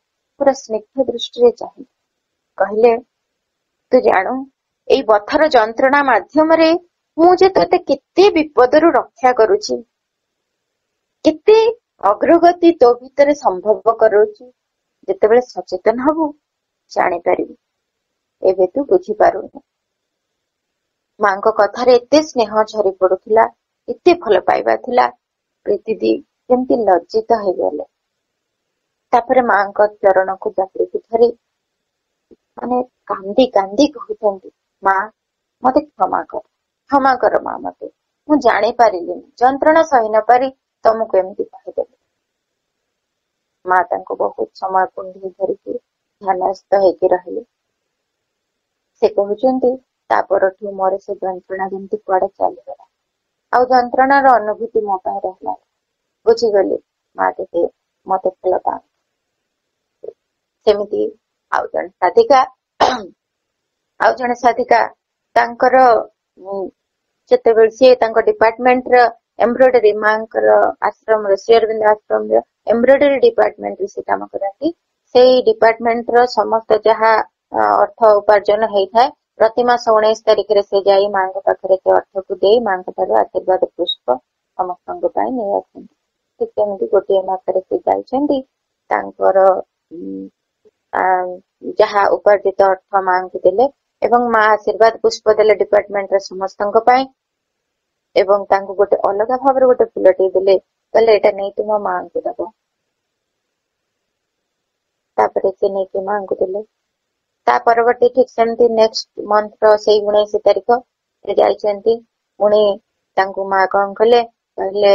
ପୁରା ସ୍ନିଗ୍ଧ ଦୃଷ୍ଟିରେ ଚାହିଁ କହିଲେ, ତୁ ଜାଣୁ ଏଇ ବଥର ଯନ୍ତ୍ରଣା ମାଧ୍ୟମରେ ମୁଁ ଯେ ତତେ କେତେ ବିପଦରୁ ରକ୍ଷା କରୁଛି, କେତେ ଅଗ୍ରଗତି ତୋ ଭିତରେ ସମ୍ଭବ କରୁଛି। ଯେତେବେଳେ ସଚେତନ ହବୁ ଜାଣିପାରିବୁ। ଏବେ ତୁ ବୁଝିପାରୁନି। ମାଙ୍କ କଥାରେ ଏତେ ସ୍ନେହ ଝରି ପଡୁଥିଲା, ଏତେ ଭଲ ପାଇବା ଥିଲା। ପ୍ରୀତିଦି ଯେମିତି ଲଜ୍ଜିତ ହେଇଗଲେ। ତାପରେ ମାଙ୍କ ଚରଣକୁ ଜାବୁଡିକି ଧରି ମାନେ କାନ୍ଦି କାନ୍ଦି କହୁଛନ୍ତି, ମା ମତେ କ୍ଷମା କର ମା ମତେ, ମୁଁ ଜାଣିପାରିଲିନି, ଯନ୍ତ୍ରଣା ସହି ନ ପାରି ତମକୁ ଏମିତି କହିଦେଲି। ମା ତାଙ୍କୁ ବହୁତ ସମୟ କୁଣ୍ଢେଇ ଧରିକି ଧ୍ୟାନସ୍ଥ ହେଇକି ରହିଲେ। ସେ କହୁଛନ୍ତି, ତା ପରଠୁ ମୋର ସେ ଯନ୍ତ୍ରଣା ଯେମିତି କୁଆଡେ ଚାଲିଗଲା, ଆଉ ଯନ୍ତ୍ରଣାର ଅନୁଭୂତି ମୋ ପାଇଁ ରହିଲା। ବୁଝିଗଲି ମା କେତେ ମତେ ଭଲ ପାଆନ୍ତି। ସେମିତି ଆଉ ଜଣେ ସାଧିକା ତାଙ୍କର ଯେତେବେଳେ ସିଏ ତାଙ୍କ ଡିପାର୍ଟମେଣ୍ଟର ଏମ୍ବ୍ରଏଡରୀ, ମାଙ୍କର ଆଶ୍ରମର, ଶ୍ରୀ ଅରବିନ୍ଦ ଆଶ୍ରମର ଏମ୍ବ୍ରଏଡରୀ ଡିପାର୍ଟମେଣ୍ଟରେ ସେ କାମ କରନ୍ତି। ସେଇ ଡିପାର୍ଟମେଣ୍ଟର ସମସ୍ତ ଯାହା ଅର୍ଥ ଉପାର୍ଜନ ହେଇଥାଏ, ପ୍ରତି ମାସ 19 ତାରିଖରେ ସେ ଯାଇ ମାଙ୍କ ପାଖରେ ସେ ଅର୍ଥକୁ ଦେଇ ମାଙ୍କ ଠାରୁ ଆଶୀର୍ବାଦ ପୁଷ୍ପ ସମସ୍ତଙ୍କ ପାଇଁ ନେଇ ଆସନ୍ତି। ଠିକ ସେମିତି ଗୋଟିଏ ମାସରେ ସେ ଯାଇଛନ୍ତି, ତାଙ୍କର ଯାହା ଉପାର୍ଜିତ ଅର୍ଥ ମାଙ୍କୁ ଦେଲେ ଏବଂ ମା ଆଶୀର୍ବାଦ ପୁଷ୍ପ ଦେଲେ ଡିପାର୍ଟମେଣ୍ଟର ସମସ୍ତଙ୍କ ପାଇଁ, ଏବଂ ତାଙ୍କୁ ଗୋଟେ ଅଲଗା ଭାବରେ ଗୋଟେ ଫୁଲଟିଏ ଦେଲେ, କହିଲେ ଏଇଟା ନେଇ ତୁମ ମାଙ୍କୁ ଦବ। ତାପରେ ସେ ନେଇକି ମାଙ୍କୁ ଦେଲେ। ତା ପରବର୍ତ୍ତୀ ଠିକ ସେମିତି ନେକ୍ସଟ ମନ୍ଥର ସେଇ 19 ତାରିଖ ସେ ଯାଇଛନ୍ତି। ପୁଣି ତାଙ୍କୁ ମା କଣ କଲେ, କହିଲେ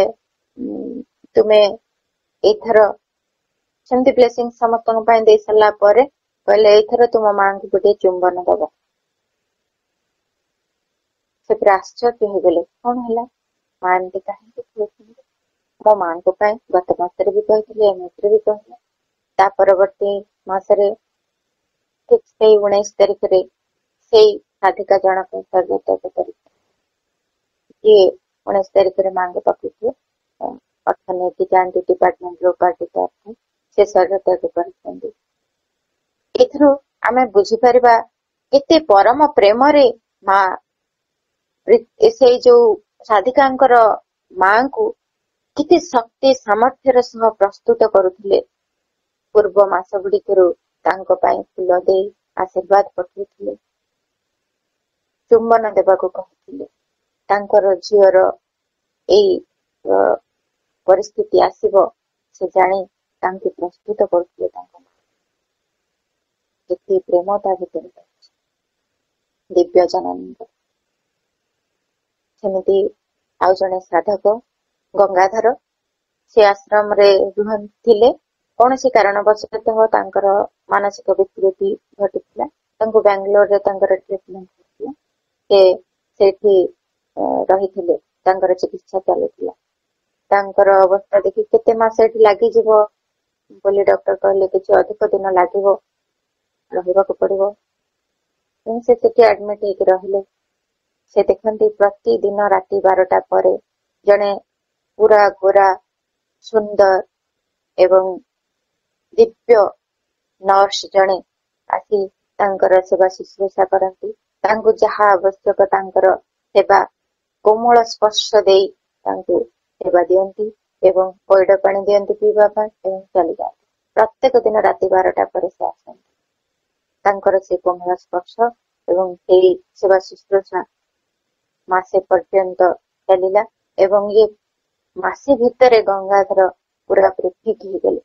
ତୁମେ ଏଇଥର ସେମିତି ବ୍ଲେସିଂ ସମସ୍ତଙ୍କ ପାଇଁ ଦେଇ ସାରିଲା ପରେ କହିଲେ, ଏଇଥର ତୁମ ମାଙ୍କୁ ଗୋଟେ ଚୁମ୍ବନ ଦବ। ସେ ପୁରା ଆଶ୍ଚର୍ଯ୍ୟ ହେଇଗଲେ, କଣ ହେଲା ମା ଏମିତି କାହିଁକି କହୁଛନ୍ତି? ମୋ ମାଙ୍କ ପାଇଁ ଗତ ମାସରେ ବି କହିଥିଲେ, ଏ ମାସରେ ବି କହିଲେ। ତା ପରବର୍ତ୍ତୀ ମାସରେ ଠିକ ସେଇ 19 ତାରିଖରେ ସେଇ ସାଧିକା ଜଣକ ସ୍ୱର୍ଗତ୍ୟାଗ କରିଥିଲେ। ଯିଏ 19 ତାରିଖରେ ମାଙ୍କ ପାଖକୁ ଅର୍ଥ ନେଇକି ଯାଆନ୍ତି, ଡିପାର୍ଟମେଣ୍ଟର ଉପାର୍ଜିତ ଅର୍ଥ ସେ ସ୍ୱର୍ଗତ୍ୟାଗ କରିଛନ୍ତି। ଏଥିରୁ ଆମେ ବୁଝିପାରିବା କେତେ ପରମ ପ୍ରେମରେ ମା ସେଇ ଯୋଉ ସାଧିକାଙ୍କର ମାଙ୍କୁ କେତେ ଶକ୍ତି ସାମର୍ଥ୍ୟର ସହ ପ୍ରସ୍ତୁତ କରୁଥିଲେ। ପୂର୍ବ ମାସ ଗୁଡିକରୁ ତାଙ୍କ ପାଇଁ ଫୁଲ ଦେଇ ଆଶୀର୍ବାଦ ପଠଉଥିଲେ, ଚୁମ୍ବନ ଦେବାକୁ କହିଥିଲେ। ତାଙ୍କର ଝିଅର ଏଇ ପରିସ୍ଥିତି ଆସିବ ସେ ଜାଣି ତାଙ୍କୁ ପ୍ରସ୍ତୁତ କରୁଥିଲେ। ତାଙ୍କ ମା କେତେ ପ୍ରେମ ତା ଭିତରେ ରହିଛି ଦିବ୍ୟ ଜନନୀଙ୍କ। ସେମିତି ଆଉ ଜଣେ ସାଧକ ଗଙ୍ଗାଧର, ସେ ଆଶ୍ରମରେ ଥିଲେ। କୌଣସି କାରଣବଶତଃ ତାଙ୍କର ମାନସିକ ବିକୃତି ଘଟିଥିଲା। ତାଙ୍କୁ ବାଙ୍ଗାଲୋରରେ ତାଙ୍କର ଟ୍ରିଟମେଣ୍ଟ ହେଇଥିଲା। ସେ ସେଇଠି ରହିଥିଲେ, ତାଙ୍କର ଚିକିତ୍ସା ଚାଲୁଥିଲା। ତାଙ୍କର ଅବସ୍ଥା ଦେଖି କେତେ ମାସ ଏଠି ଲାଗିଯିବ ବୋଲି ଡକ୍ଟର କହିଲେ, କିଛି ଅଧିକ ଦିନ ଲାଗିବ, ରହିବାକୁ ପଡିବ। ସେ ସେଠି ଆଡମିଟ ହେଇକି ରହିଲେ। ସେ ଦେଖନ୍ତି ପ୍ରତିଦିନ ରାତି 12ଟା ପରେ ଜଣେ ପୁରା ଗୋରା ସୁନ୍ଦର ଏବଂ ଦିବ୍ୟ ନର୍ସ ଜଣେ ଆସି ତାଙ୍କର ସେବା ଶୁଶ୍ରୂଷା କରନ୍ତି। ତାଙ୍କୁ ଯାହା ଆବଶ୍ୟକ ତାଙ୍କର ସେବା କୋମଳ ସ୍ପର୍ଶ ଦେଇ ତାଙ୍କୁ ସେବା ଦିଅନ୍ତି ଏବଂ ପଇଡ ପାଣି ଦିଅନ୍ତି ପିଇବା ପାଇଁ ଏବଂ ଚାଲିଯାଆନ୍ତି। ପ୍ରତ୍ୟେକ ଦିନ ରାତି 12ଟା ପରେ ସେ ଆସନ୍ତି। ତାଙ୍କର ସେ କୋମଳ ସ୍ପର୍ଶ ଏବଂ ସେଇ ସେବା ଶୁଶ୍ରୂଷା ମାସେ ପର୍ଯ୍ୟନ୍ତ ଚାଲିଲା ଏବଂ ଇଏ ମାସେ ଭିତରେ ଗଙ୍ଗାଧର ପୁରାପୁରି ଠିକ ହେଇଗଲେ,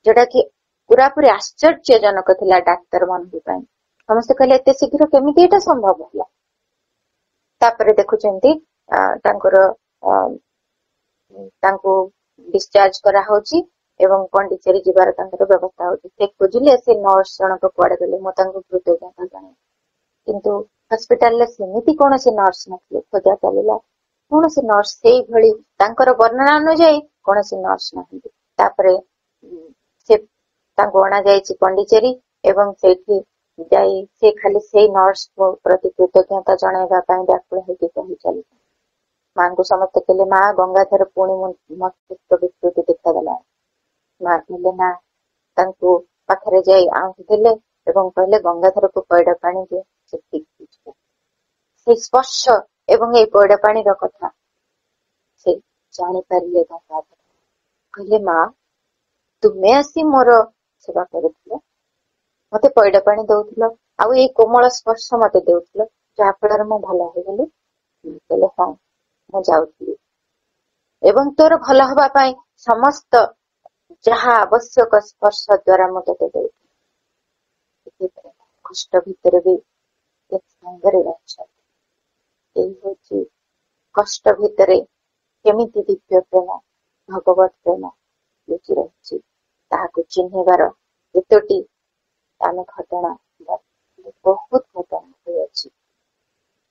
ଯୋଉଟା କି ପୁରାପୁରି ଆଶ୍ଚର୍ଯ୍ୟଜନକ ଥିଲା ଡାକ୍ତର ମାନଙ୍କ ପାଇଁ। ସମସ୍ତେ କହିଲେ ଏତେ ଶୀଘ୍ର କେମିତି ଏଇଟା ସମ୍ଭବ ହେଲା। ତାପରେ ଦେଖୁଛନ୍ତି ତାଙ୍କୁ ଡିସଚାର୍ଜ କରାହଉଛି ଏବଂ ପଣ୍ଡିଚେରୀ ଯିବାର ତାଙ୍କର ବ୍ୟବସ୍ଥା ହଉଛି। ସେ ଖୋଜିଲେ ସେ ନର୍ସ ଜଣକ କୁଆଡେ ଗଲେ, ମୁଁ ତାଙ୍କୁ କୃତଜ୍ଞତା ଜଣାଏ। କିନ୍ତୁ ହସ୍ପିଟାଲରେ ସେମିତି କୌଣସି ନର୍ସ ନଥିଲେ। ଖୋଜା ଚାଲିଲା, କୌଣସି ନର୍ସ ସେଇଭଳି ତାଙ୍କର ବର୍ଣ୍ଣନା ଅନୁଯାୟୀ କୌଣସି ନର୍ସ ନାହାନ୍ତି। ତାପରେ ସେ ତାଙ୍କୁ ଅଣାଯାଇଛି ପଣ୍ଡିଚେରୀ ଏବଂ ସେଇଠି ଯାଇ ସେ ଖାଲି ସେଇ ନର୍ସ ପ୍ରତି କୃତଜ୍ଞତା ଜଣାଇବା ପାଇଁ ବ୍ୟାକୁଳ ହେଇକି କହି ଚାଲିଥିଲେ। ମାଙ୍କୁ ସମସ୍ତେ କହିଲେ, ମା ଗଙ୍ଗାଧର ପୁଣି ମସ୍ତିଷ୍କ ବିକୃତି ଦେଖାଗଲା। ମା କହିଲେ ନା, ତାଙ୍କୁ ପାଖରେ ଯାଇ ଆଉଁଠି ଦେଲେ ଏବଂ କହିଲେ ଗଙ୍ଗାଧରକୁ ପଇଡ ପାଣି ଦିଅ, ସେ ଠିକ ହେଇଯିବ। ସେଇ ସ୍ପର୍ଶ ଏବଂ ଏଇ ପଇଡ ପାଣିର କଥା ସେ ଜାଣିପାରିଲେ। ଗଙ୍ଗାଧର କହିଲେ, ମା ତୁମେ ଆସି ମୋର ସେବା କରୁଥିଲ, ମତେ ପଇଡ ପାଣି ଦଉଥିଲ, ଆଉ ଏଇ କୋମଳ ସ୍ପର୍ଶ ମତେ ଦେଉଥିଲ, ଯାହା ଫଳରେ ମୁଁ ଭଲ ହେଇଗଲି। କହିଲେ ହଁ, ମୁଁ ଯାଉଥିଲି ଏବଂ ତୋର ଭଲ ହବା ପାଇଁ ସମସ୍ତ ଯାହା ଆବଶ୍ୟକ ସ୍ପର୍ଶ ଦ୍ଵାରା ମୁଁ ତତେ ଦେଉଥିଲି। କଷ୍ଟ ଭିତରେ ବି ସାଙ୍ଗରେ ରହିଛନ୍ତି। ଏଇ ହଉଛି କଷ୍ଟ ଭିତରେ କେମିତି ଦିବ୍ୟ ପ୍ରେମ, ଭଗବତ ପ୍ରେମ ଲୁଚି ରହିଛି, ତାହାକୁ ଚିହ୍ନିବାର କେତୋଟି ଆମେ ଘଟଣା, ବହୁତ ଘଟଣା ହୋଇଅଛି।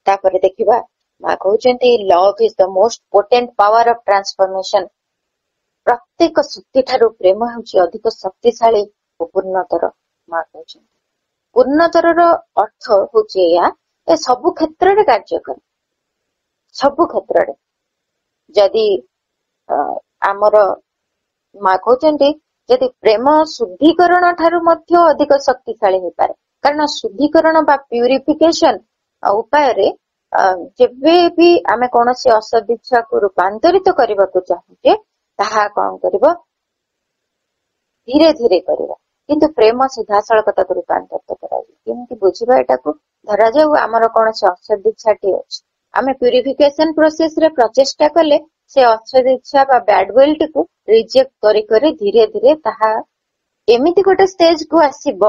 ତାପରେ ଦେଖିବା, ମା କହୁଛନ୍ତି love is the most potent power of transformation. ପ୍ରତ୍ୟେକ ଶକ୍ତି ଠାରୁ ପ୍ରେମ ହେଉଛି ଅଧିକ ଶକ୍ତିଶାଳୀ ଓ ପୂର୍ଣ୍ଣତର। ମା କହୁଛନ୍ତି ପୂର୍ଣ୍ଣତରର ଅର୍ଥ ହଉଛି ଏଇଆ, ଏ ସବୁ କ୍ଷେତ୍ରରେ କାର୍ଯ୍ୟ କରେ, ସବୁ କ୍ଷେତ୍ରରେ। ଯଦି ଆମର ମା କହୁଛନ୍ତି ଯଦି ପ୍ରେମ ଶୁଦ୍ଧିକରଣ ଠାରୁ ମଧ୍ୟ ଅଧିକ ଶକ୍ତିଶାଳୀ ହେଇପାରେ, କାରଣ ଶୁଦ୍ଧିକରଣ ବା ପ୍ୟୁରିଫିକେସନ ଉପାୟରେ ଯେବେ ବି ଆମେ କୌଣସି ଅସଦିଚ୍ଛାକୁ ରୂପାନ୍ତରିତ କରିବାକୁ ଚାହୁଁଛେ, ତାହା କଣ କରିବ, ଧୀରେ ଧୀରେ କରିବ। କିନ୍ତୁ ପ୍ରେମ ସିଧାସଳଖ ତାକୁ ରୂପାନ୍ତରିତ କରାଯିବ। କେମିତି ବୁଝିବା ଏଟାକୁ? ଧରାଯାଉ ଆମର କୌଣସି ଅସଦିଚ୍ଛାଟି ଅଛି, ଆମେ ପ୍ୟୁରିଫିକେସନ ପ୍ରୋସେସ ରେ ପ୍ରଚେଷ୍ଟା କଲେ ସେ ଅସଦିଚ୍ଛା ବା ବ୍ୟାଡ ୱିଲ ଟିକୁ ରିଜେକ୍ଟ କରି କରି ଧୀରେ ଧୀରେ ତାହା ଏମିତି ଗୋଟେ ଷ୍ଟେଜ କୁ ଆସିବ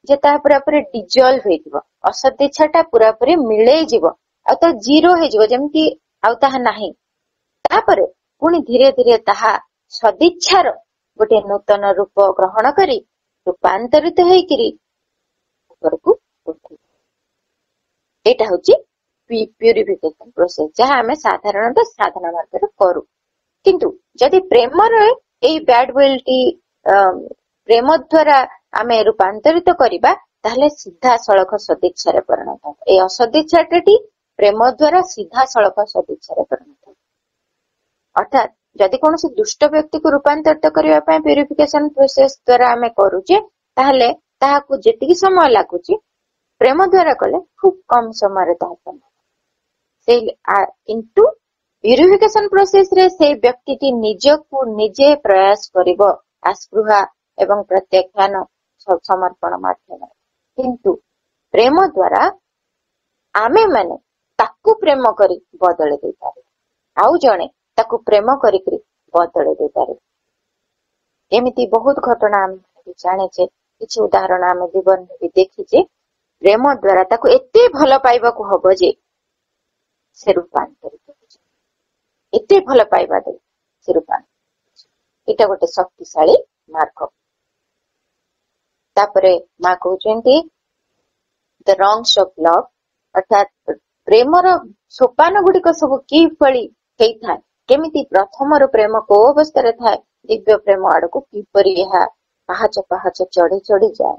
ଯେ ତାହା ପୁରାପୁରି ଡିଜଲ୍ଭ ହେଇଯିବ, ଅସଦିଚ୍ଛା ଟା ପୁରାପୁରି ମିଳେଇ ଯିବ, ଆଉ ତ ଜିରୋ ହେଇଯିବ, ଯେମିତି ଆଉ ତାହା ନାହିଁ। ତାପରେ ପୁଣି ଧୀରେ ଧୀରେ ତାହା ସଦିଚ୍ଛାର ଗୋଟେ ନୂତନ ରୂପ ଗ୍ରହଣ କରି ରୂପାନ୍ତରିତ ହେଇକିରି ଉପରକୁ ଉଠିବ। ଏଇଟା ହଉଛି ପ୍ୟୁରିଫିକେସନ ପ୍ରୋସେସ, ଯାହା ଆମେ ସାଧାରଣତଃ ସାଧନା ମାର୍ଗରେ କରୁ। କିନ୍ତୁ ଯଦି ପ୍ରେମରେ ଏଇ ବ୍ୟାଡ ୱିଲଟି ପ୍ରେମ ଦ୍ଵାରା ଆମେ ରୂପାନ୍ତରିତ କରିବା, ତାହେଲେ ସିଧାସଳଖ ସଦିଚ୍ଛାରେ ପରିଣତ ହେବ। ଏଇ ଅସଦିଚ୍ଛାଟି ପ୍ରେମ ଦ୍ଵାରା ସିଧାସଳଖ ସଦିଚ୍ଛାରେ ପରିଣତ ହେବ। ଅର୍ଥାତ୍ ଯଦି କୌଣସି ଦୁଷ୍ଟ ବ୍ୟକ୍ତିକୁ ରୂପାନ୍ତରିତ କରିବା ପାଇଁ ପ୍ୟୁରିଫିକେସନ ପ୍ରୋସେସ ଦ୍ଵାରା ଆମେ କରୁଛେ, ତାହେଲେ ତାହାକୁ ଯେତିକି ସମୟ ଲାଗୁଛି ପ୍ରେମ ଦ୍ଵାରା କଲେ ଖୁବ କମ ସମୟରେ ତାହା ସମ୍ଭବ। କିନ୍ତୁ ପ୍ୟୁରିଫିକେସନ ପ୍ରୋସେସ ରେ ସେଇ ବ୍ୟକ୍ତିଟି ନିଜକୁ ନିଜେ ପ୍ରୟାସ କରିବ ଆସ୍ପୃହା ଏବଂ ପ୍ରତ୍ୟାଖ୍ୟାନ ସମର୍ପଣ ମାଧ୍ୟମରେ। କିନ୍ତୁ ପ୍ରେମ ଦ୍ଵାରା ଆମେ ମାନେ ତାକୁ ପ୍ରେମ କରି ବଦଳେଇ ଦେଇପାରିବା, ଆଉ ଜଣେ ତାକୁ ପ୍ରେମ କରିକି ବଦଳେଇ ଦେଇପାରିବ। ଏମିତି ବହୁତ ଘଟଣା ଆମେ ଜାଣିଛେ, କିଛି ଉଦାହରଣ ଆମେ ଜୀବନରେ ବି ଦେଖିଛେ। ପ୍ରେମ ଦ୍ଵାରା ତାକୁ ଏତେ ଭଲ ପାଇବାକୁ ହବ ଯେ ସେ ରୂପାନ୍ତରିତ ହେଇଯିବ, ଏତେ ଭଲ ପାଇବା ଦେବ ସେ ରୂପାନ୍ତରିତ। ଏଇଟା ଗୋଟେ ଶକ୍ତିଶାଳୀ ମାର୍ଗ। ତାପରେ ମା କହୁଛନ୍ତି ଦ ରଙ୍ଗ୍ସ ଅଫ ଲଭ୍, ଅର୍ଥାତ୍ ପ୍ରେମର ସୋପାନ ଗୁଡିକ ସବୁ କିଭଳି ହେଇଥାଏ, କେମିତି ପ୍ରଥମରୁ ପ୍ରେମ କୋଉ ଅବସ୍ଥାରେ ଥାଏ, ଦିବ୍ୟ ପ୍ରେମ ଆଡକୁ କିପରି ଏହା ପାହାଚ ପାହାଚ ଚଢି ଚଢି ଯାଏ।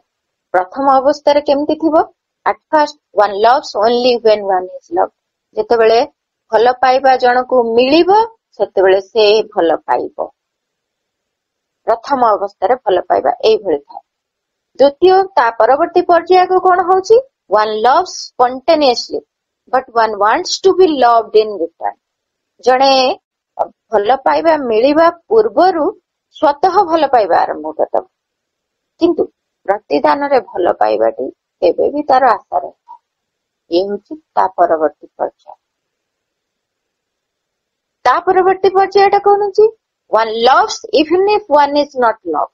ପ୍ରଥମ ଅବସ୍ଥାରେ କେମିତି ଥିବ? At first one loves only when one is loved. ଯେତେବେଳେ ଭଲ ପାଇବା ଜଣକୁ ମିଳିବ, ସେତେବେଳେ ସେ ଭଲ ପାଇବ। ପ୍ରଥମ ଅବସ୍ଥାରେ ଭଲ ପାଇବା ଏଇଭଳି ଥାଏ। ଦ୍ୱିତୀୟ, ତା ପରବର୍ତ୍ତୀ ପର୍ଯ୍ୟାୟକୁ କଣ ହଉଛି? One loves spontaneously but one wants to be loved in return. ଜଣେ ଭଲ ପାଇବା ମିଳିବା ପୂର୍ବରୁ ସ୍ୱତଃ ଭଲ ପାଇବା ଆରମ୍ଭ କରିଦେବ, କିନ୍ତୁ ପ୍ରତିଦାନରେ ଭଲ ପାଇବାଟି କେବେ ବି ତାର ଆଶା ରହିଥାଏ। ଇଏ ହଉଛି ତା ପରବର୍ତ୍ତୀ ପର୍ଯ୍ୟାୟ। ତା ପରବର୍ତ୍ତୀ ପର୍ଯ୍ୟାୟଟା କଣ ହଉଛି? One loves even if one is not loved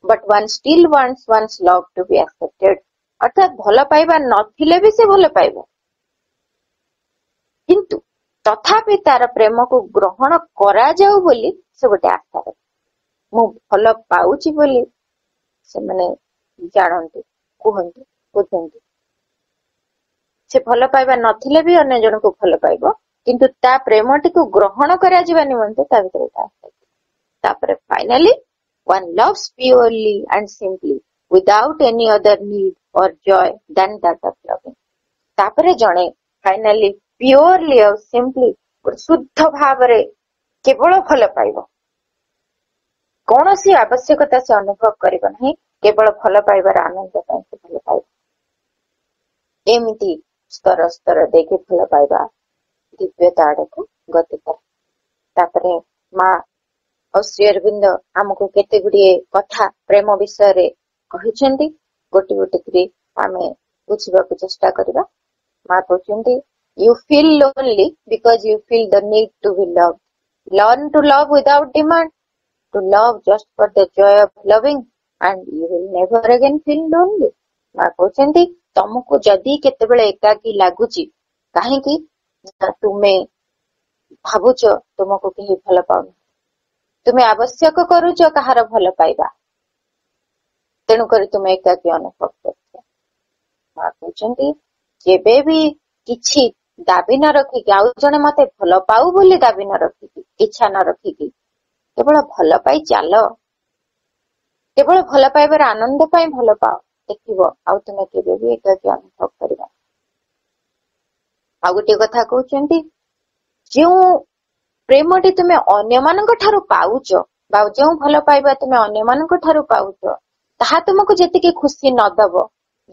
but one still wants one's love to be accepted. ଅର୍ଥାତ୍ ଭଲ ପାଇବା ନଥିଲେ ବି ସେ ଭଲ ପାଇବ, କିନ୍ତୁ ତଥାପି ତାର ପ୍ରେମକୁ ଗ୍ରହଣ କରାଯାଉ ବୋଲି ସେ ଗୋଟେ ଆଶା ରଖେ। ମୁଁ ଭଲ ପାଉଛି ବୋଲି ସେମାନେ ଜାଣନ୍ତୁ, କୁହନ୍ତୁ, ବୁଝନ୍ତୁ। ସେ ଭଲ ପାଇବା ନଥିଲେ ବି ଅନ୍ୟ ଜଣଙ୍କୁ ଭଲ ପାଇବ, କିନ୍ତୁ ତା ପ୍ରେମଟିକୁ ଗ୍ରହଣ କରାଯିବା ନିମନ୍ତେ ତା ଭିତରେ ଗୋଟେ ଆଶା। ତାପରେ finally one loves purely and simply without any other need or joy than that of loving. ତାପରେ ଜଣେ ଫାଇନାଲି ପିଓରଲି ଆଉ ସିମ୍ପଲି ଶୁଦ୍ଧ ଭାବରେ କେବଳ ଭଲ ପାଇବ, କୌଣସି ଆବଶ୍ୟକତା ସେ ଅନୁଭବ କରିବ ନାହିଁ, କେବଳ ଭଲ ପାଇବାର ଆନନ୍ଦ ପାଇଁ ସେ ଭଲ ପାଇବ। ଏମିତି ସ୍ତର ସ୍ତର ଦେଇକି ଭଲ ପାଇବା ଦିବ୍ୟତା ଆଡକୁ ଗତି କରେ। ତାପରେ ମା ଆଉ ଶ୍ରୀ ଅରବିନ୍ଦ ଆମକୁ କେତେ ଗୁଡିଏ କଥା ପ୍ରେମ ବିଷୟରେ କହିଛନ୍ତି, ଗୋଟି ଗୋଟି କରି ଆମେ ବୁଝିବାକୁ ଚେଷ୍ଟା କରିବା। ମା କହୁଛନ୍ତି you feel lonely because you feel the need to be loved. Learn to love without demand, to love just for the joy of loving, and you will never again feel lonely. ମା କହୁଛନ୍ତି ତମକୁ ଯଦି କେତେବେଳେ ଏକାକୀ ଲାଗୁଛି କାହିଁକି ତୁମେ ଭାବୁଛ ତୁମକୁ କେହି ଭଲ ପାଉନି, ତୁମେ ଆବଶ୍ୟକ କରୁଛ କାହାର ଭଲ ପାଇବା, ତେଣୁକରି ତୁମେ ଏକାକୀ ଅନୁଭବ କରୁଛ। ମା କହୁଛନ୍ତି ଯେବେ ବି କିଛି ଦାବି ନ ରଖିକି, ଆଉ ଜଣେ ମତେ ଭଲ ପାଉ ବୋଲି ଦାବି ନ ରଖିକି, ଇଚ୍ଛା ନ ରଖିକି କେବଳ ଭଲ ପାଇ ଚାଲ, କେବଳ ଭଲ ପାଇବାର ଆନନ୍ଦ ପାଇଁ ଭଲ ପାଅ, ଦେଖିବ ଆଉ ତୁମେ କେବେ ବି ଏକାକୀ ଅନୁଭବ କରିବା। ଆଉ ଗୋଟିଏ କଥା କହୁଛନ୍ତି ଯେଉଁ ପ୍ରେମଟି ତୁମେ ଅନ୍ୟମାନଙ୍କ ଠାରୁ ପାଉଛ ବା ଯେଉଁ ଭଲ ପାଇବା ତୁମେ ଅନ୍ୟମାନଙ୍କ ଠାରୁ ପାଉଛ ତାହା ତୁମକୁ ଯେତିକି ଖୁସି ନ ଦବ,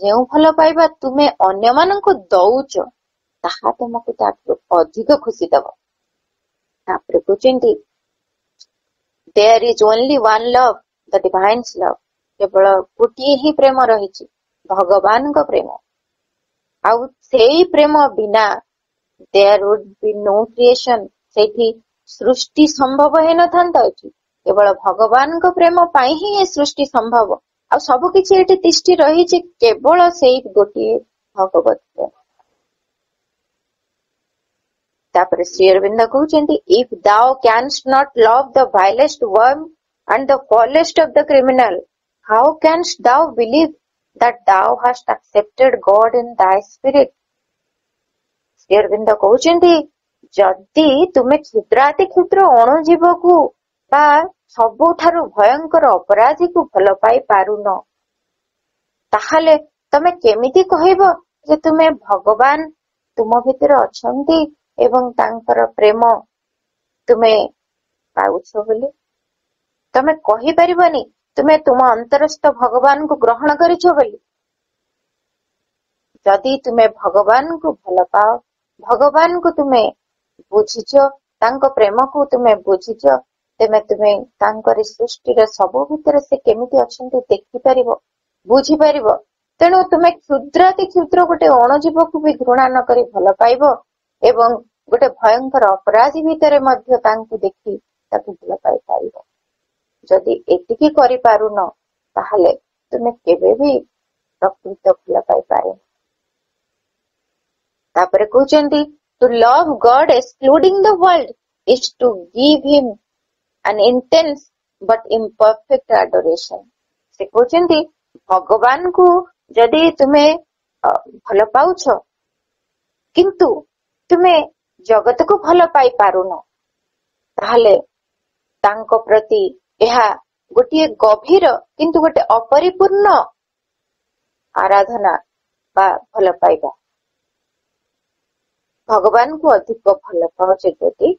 ଯେଉଁ ଭଲ ପାଇବା ତୁମେ ଅନ୍ୟମାନଙ୍କୁ ଦଉଛ ତାହା ତୁମକୁ ତାଠୁ ଅଧିକ ଖୁସି ଦବ। ତାପରେ କହୁଛନ୍ତି there is only one love, the divine's love. କେବଳ ଗୋଟିଏ ହିଁ ପ୍ରେମ ରହିଛି, ଭଗବାନଙ୍କ ପ୍ରେମ। ଆଉ ସେଇ ପ୍ରେମ ବିନା there would be no creation, ସେଇଠି ସୃଷ୍ଟି ସମ୍ଭବ ହେଇନଥାନ୍ତା। ଏଠି କେବଳ ଭଗବାନଙ୍କ ପ୍ରେମ ପାଇଁ ହିଁ ଏ ସୃଷ୍ଟି ସମ୍ଭବ। ଆଉ ସବୁ କିଛି ଏଠି ତିଷ୍ଠି ରହିଛି କେବଳ ସେଇ ଗୋଟିଏ ଭଗବତ ପ୍ରେମ। ତାପରେ ଶ୍ରୀ ଅରବିନ୍ଦ କହୁଛନ୍ତି if thou canst not love the vilest worm and the foulest of the criminal, how canst thou believe that thou hast accepted God in thy spirit? Shri Arvind କହୁଛନ୍ତି ଯଦି ତୁମେ କ୍ଷୁଦ୍ରାତି କ୍ଷୁଦ୍ର ଅଣୁଜୀବକୁ ବା ସବୁଠାରୁ ଭୟଙ୍କର ଅପରାଧୀକୁ ଭଲ ପାଇ ପାରୁନ, ତାହେଲେ ତମେ କେମିତି କହିବ ଯେ ତୁମେ ଭଗବାନ ତୁମ ଭିତରେ ଅଛନ୍ତି ଏବଂ ତାଙ୍କର ପ୍ରେମ ତୁମେ ପାଉଛ ବୋଲି? ତମେ କହିପାରିବନି ତୁମେ ତୁମ ଅନ୍ତରସ୍ଥ ଭଗବାନଙ୍କୁ ଗ୍ରହଣ କରିଛ ବୋଲି। ଯଦି ତୁମେ ଭଗବାନଙ୍କୁ ଭଲ ପାଅ, ଭଗବାନଙ୍କୁ ତୁମେ ବୁଝିଛ, ତାଙ୍କ ପ୍ରେମକୁ ତୁମେ ବୁଝିଛ, ତେବେ ତୁମେ ତାଙ୍କରି ସୃଷ୍ଟିର ସବୁ ଭିତରେ ସେ କେମିତି ଅଛନ୍ତି ଦେଖିପାରିବ, ବୁଝିପାରିବ। ତେଣୁ ତୁମେ କ୍ଷୁଦ୍ରାତି କ୍ଷୁଦ୍ର ଗୋଟେ ଅଣୁଜୀବକୁ ବି ଘୃଣା ନ କରି ଭଲ ପାଇବ ଏବଂ ଗୋଟେ ଭୟଙ୍କର ଅପରାଧୀ ଭିତରେ ମଧ୍ୟ ତାଙ୍କୁ ଦେଖି ତାକୁ ଭଲ ପାଇପାରିବ। ଯଦି ଏତିକି କରିପାରୁନ ତାହେଲେ ତୁମେ କେବେ ବି ପ୍ରକୃତ ଭଲ ପାଇପାରିବ। ତାପରେ କହୁଛନ୍ତି to love God excluding the world is to give him an intense but imperfect adoration. ସେ କହୁଛନ୍ତି ଭଗବାନଙ୍କୁ ଯଦି ତୁମେ ଭଲ ପାଉଛ କିନ୍ତୁ ତୁମେ ଜଗତକୁ ଭଲ ପାଇ ପାରୁନ, ତାହେଲେ ତାଙ୍କ ପ୍ରତି ଏହା ଗୋଟିଏ ଗଭୀର କିନ୍ତୁ ଗୋଟେ ଅପରିପୂର୍ଣ୍ଣ ଆରାଧନା ବା ଭଲ ପାଇବା। ଭଗବାନଙ୍କୁ ଅଧିକ ଭଲ ପାଉଛେ ଯଦି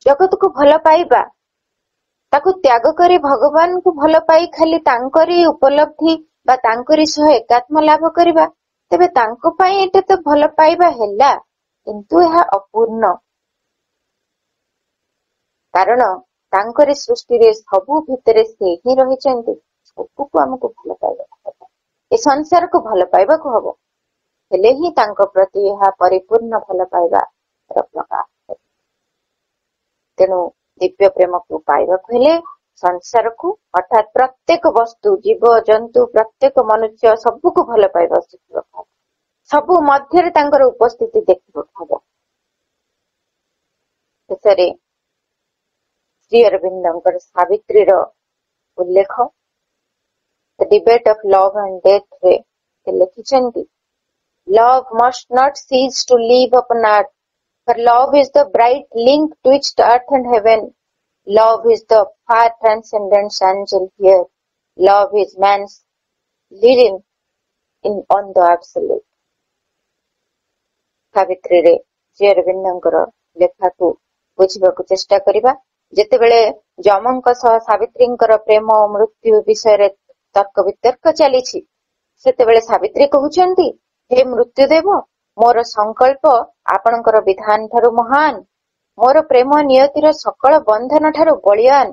ଜଗତକୁ ଭଲ ପାଇବା, ତାକୁ ତ୍ୟାଗ କରି ଭଗବାନଙ୍କୁ ଭଲ ପାଇ ଖାଲି ତାଙ୍କରି ଉପଲବ୍ଧି ବା ତାଙ୍କରି ସହ ଏକାତ୍ମ ଲାଭ କରିବା, ତେବେ ତାଙ୍କ ପାଇଁ ଏଟା ତ ଭଲ ପାଇବା ହେଲା କିନ୍ତୁ ଏହା ଅପୂର୍ଣ୍ଣ। କାରଣ ତାଙ୍କରି ସୃଷ୍ଟିରେ ସବୁ ଭିତରେ ସେ ହିଁ ରହିଛନ୍ତି, ସବୁକୁ ଆମକୁ ଭଲ ପାଇବାକୁ ହବ, ଏ ସଂସାରକୁ ଭଲ ପାଇବାକୁ ହବ, ହେଲେ ହିଁ ତାଙ୍କ ପ୍ରତି ଏହା ପରିପୂର୍ଣ୍ଣ ଭଲ ପାଇବାର ପ୍ରକାଶ। ତେଣୁ ଦିବ୍ୟ ପ୍ରେମକୁ ପାଇବାକୁ ହେଲେ ସଂସାରକୁ ଅର୍ଥାତ୍ ପ୍ରତ୍ୟେକ ବସ୍ତୁ, ଜୀବ ଜନ୍ତୁ, ପ୍ରତ୍ୟେକ ମନୁଷ୍ୟ ସବୁକୁ ଭଲ ପାଇବା ଶିଖିବାକୁ ହବ, ସବୁ ମଧ୍ୟରେ ତାଙ୍କର ଉପସ୍ଥିତି ଦେଖିବାକୁ ହବ। ଶେଷରେ ଶ୍ରୀ ଅରବିନ୍ଦଙ୍କର ସାବିତ୍ରୀର ଉଲ୍ଲେଖ The Debate of Love and Death ରେ ସେ ଲେଖିଛନ୍ତି Love must not cease to live upon earth, for love is the bright link twixt earth and heaven. Love is the far transcendent angel here. Love is man's leading on the absolute. ସାବିତ୍ରୀରେ Shri ଅରବିନ୍ଦଙ୍କର ଲେଖାକୁ ବୁଝିବାକୁ ଚେଷ୍ଟା କରିବା। ଯେତେବେଳେ ଯମଙ୍କ ସହ ସାବିତ୍ରୀଙ୍କର ପ୍ରେମ ଓ ମୃତ୍ୟୁ ବିଷୟରେ ତର୍କ ବିତର୍କ ଚାଲିଛି, ସେତେବେଳେ ସାବିତ୍ରୀ କହୁଛନ୍ତି ହେ ମୃତ୍ୟୁଦେବ, ମୋର ସଂକଳ୍ପ ଆପଣଙ୍କର ବିଧାନ ଠାରୁ ମହାନ, ମୋର ପ୍ରେମ ନିୟତିର ସକଳ ବନ୍ଧନ ଠାରୁ ବଳିୟାନ,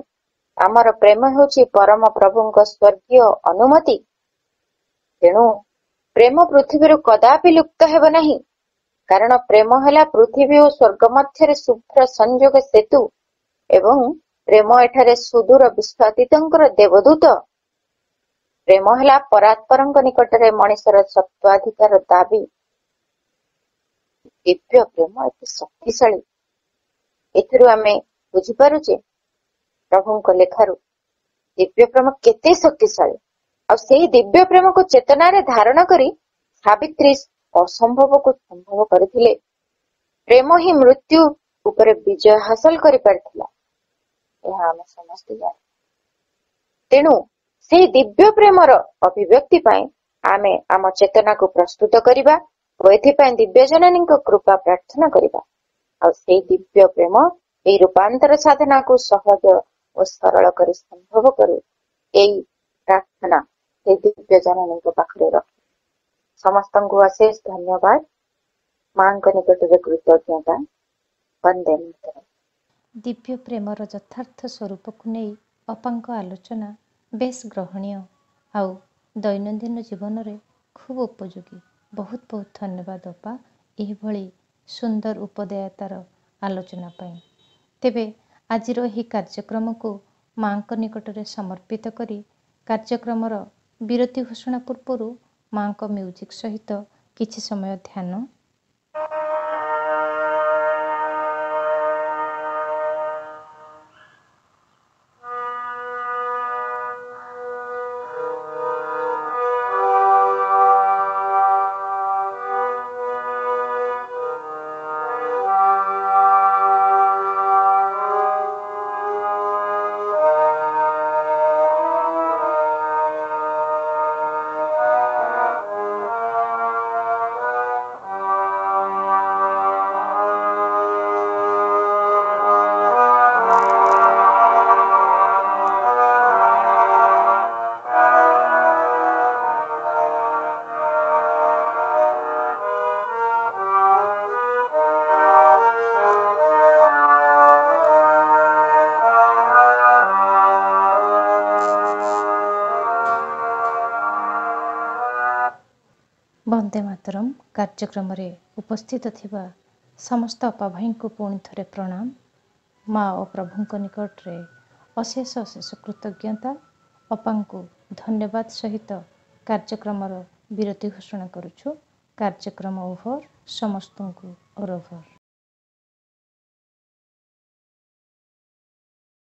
ଆମର ପ୍ରେମ ହେଉଛି ପରମ ପ୍ରଭୁଙ୍କ ସ୍ୱର୍ଗୀୟ ଅନୁମତି। ତେଣୁ ପ୍ରେମ ପୃଥିବୀରୁ କଦାପି ଲୁପ୍ତ ହେବ ନାହିଁ, କାରଣ ପ୍ରେମ ହେଲା ପୃଥିବୀ ଓ ସ୍ୱର୍ଗ ମଧ୍ୟରେ ଶୁଭ୍ର ସଂଯୋଗ ସେତୁ ଏବଂ ପ୍ରେମ ଏଠାରେ ସୁଦୂର ବିଶ୍ୱାତୀତଙ୍କର ଦେବଦୂତ। ପ୍ରେମ ହେଲା ପରାତ୍ପରଙ୍କ ନିକଟରେ ମଣିଷର ସତ୍ତ୍ୱାଧିକାର ଦାବୀ। ଦିବ୍ୟ ପ୍ରେମ ଏତେ ଶକ୍ତିଶାଳୀ, ଏଥିରୁ ଆମେ ବୁଝିପାରୁଛେ ପ୍ରଭୁଙ୍କ ଲେଖାରୁ ଦିବ୍ୟ ପ୍ରେମ କେତେ ଶକ୍ତିଶାଳୀ। ଆଉ ସେଇ ଦିବ୍ୟ ପ୍ରେମକୁ ଚେତନାରେ ଧାରଣ କରି ସାବିତ୍ରୀ ଅସମ୍ଭବକୁ ସମ୍ଭବ କରିଥିଲେ। ପ୍ରେମ ହିଁ ମୃତ୍ୟୁ ଉପରେ ବିଜୟ ହାସଲ କରିପାରିଥିଲା, ଏହା ଆମେ ସମସ୍ତେ ଜାଣୁ। ତେଣୁ ସେଇ ଦିବ୍ୟ ପ୍ରେମର ଅଭିବ୍ୟକ୍ତି ପାଇଁ ଆମେ ଆମ ଚେତନାକୁ ପ୍ରସ୍ତୁତ କରିବା ଓ ଏଥିପାଇଁ ଦିବ୍ୟଜନନୀଙ୍କ କୃପା ପ୍ରାର୍ଥନା କରିବା। ଆଉ ସେଇ ଦିବ୍ୟ ପ୍ରେମ ଏଇ ରୂପାନ୍ତର ସାଧନାକୁ ସହଜ ଓ ସରଳ କରି ସମ୍ଭବ କରୁ। ଏଇ ପ୍ରାର୍ଥନା ସେଇ ଦିବ୍ୟଜନନୀଙ୍କ ପାଖରେ ରଖି ସମସ୍ତଙ୍କୁ ଅଶେଷ ଧନ୍ୟବାଦ। ମାଙ୍କ ନିକଟରେ କୃତଜ୍ଞତା। ବନ୍ଦେ ମାତରମ୍। ଦିବ୍ୟ ପ୍ରେମର ଯଥାର୍ଥ ସ୍ୱରୂପକୁ ନେଇ ଅପାଙ୍କ ଆଲୋଚନା ବେଶ୍ ଗ୍ରହଣୀୟ ଆଉ ଦୈନନ୍ଦିନ ଜୀବନରେ ଖୁବ୍ ଉପଯୋଗୀ। ବହୁତ ବହୁତ ଧନ୍ୟବାଦ ଅପା ଏହିଭଳି ସୁନ୍ଦର ଉପଦେୟତାର ଆଲୋଚନା ପାଇଁ। ତେବେ ଆଜିର ଏହି କାର୍ଯ୍ୟକ୍ରମକୁ ମାଙ୍କ ନିକଟରେ ସମର୍ପିତ କରି କାର୍ଯ୍ୟକ୍ରମର ବିରତି ଘୋଷଣା ପୂର୍ବରୁ ମାଙ୍କ ମ୍ୟୁଜିକ୍ ସହିତ କିଛି ସମୟ ଧ୍ୟାନ। ବନ୍ଦେ ମାତରମ୍ କାର୍ଯ୍ୟକ୍ରମରେ ଉପସ୍ଥିତ ଥିବା ସମସ୍ତ ଅପା ଭାଇଙ୍କୁ ପୁଣି ଥରେ ପ୍ରଣାମ। ମା ଓ ପ୍ରଭୁଙ୍କ ନିକଟରେ ଅଶେଷ ଅଶେଷ କୃତଜ୍ଞତା। ଅପାଙ୍କୁ ଧନ୍ୟବାଦ ସହିତ କାର୍ଯ୍ୟକ୍ରମର ବିରତି ଘୋଷଣା କରୁଛୁ। କାର୍ଯ୍ୟକ୍ରମ ଓଭର। ସମସ୍ତଙ୍କୁ ଓରଭର।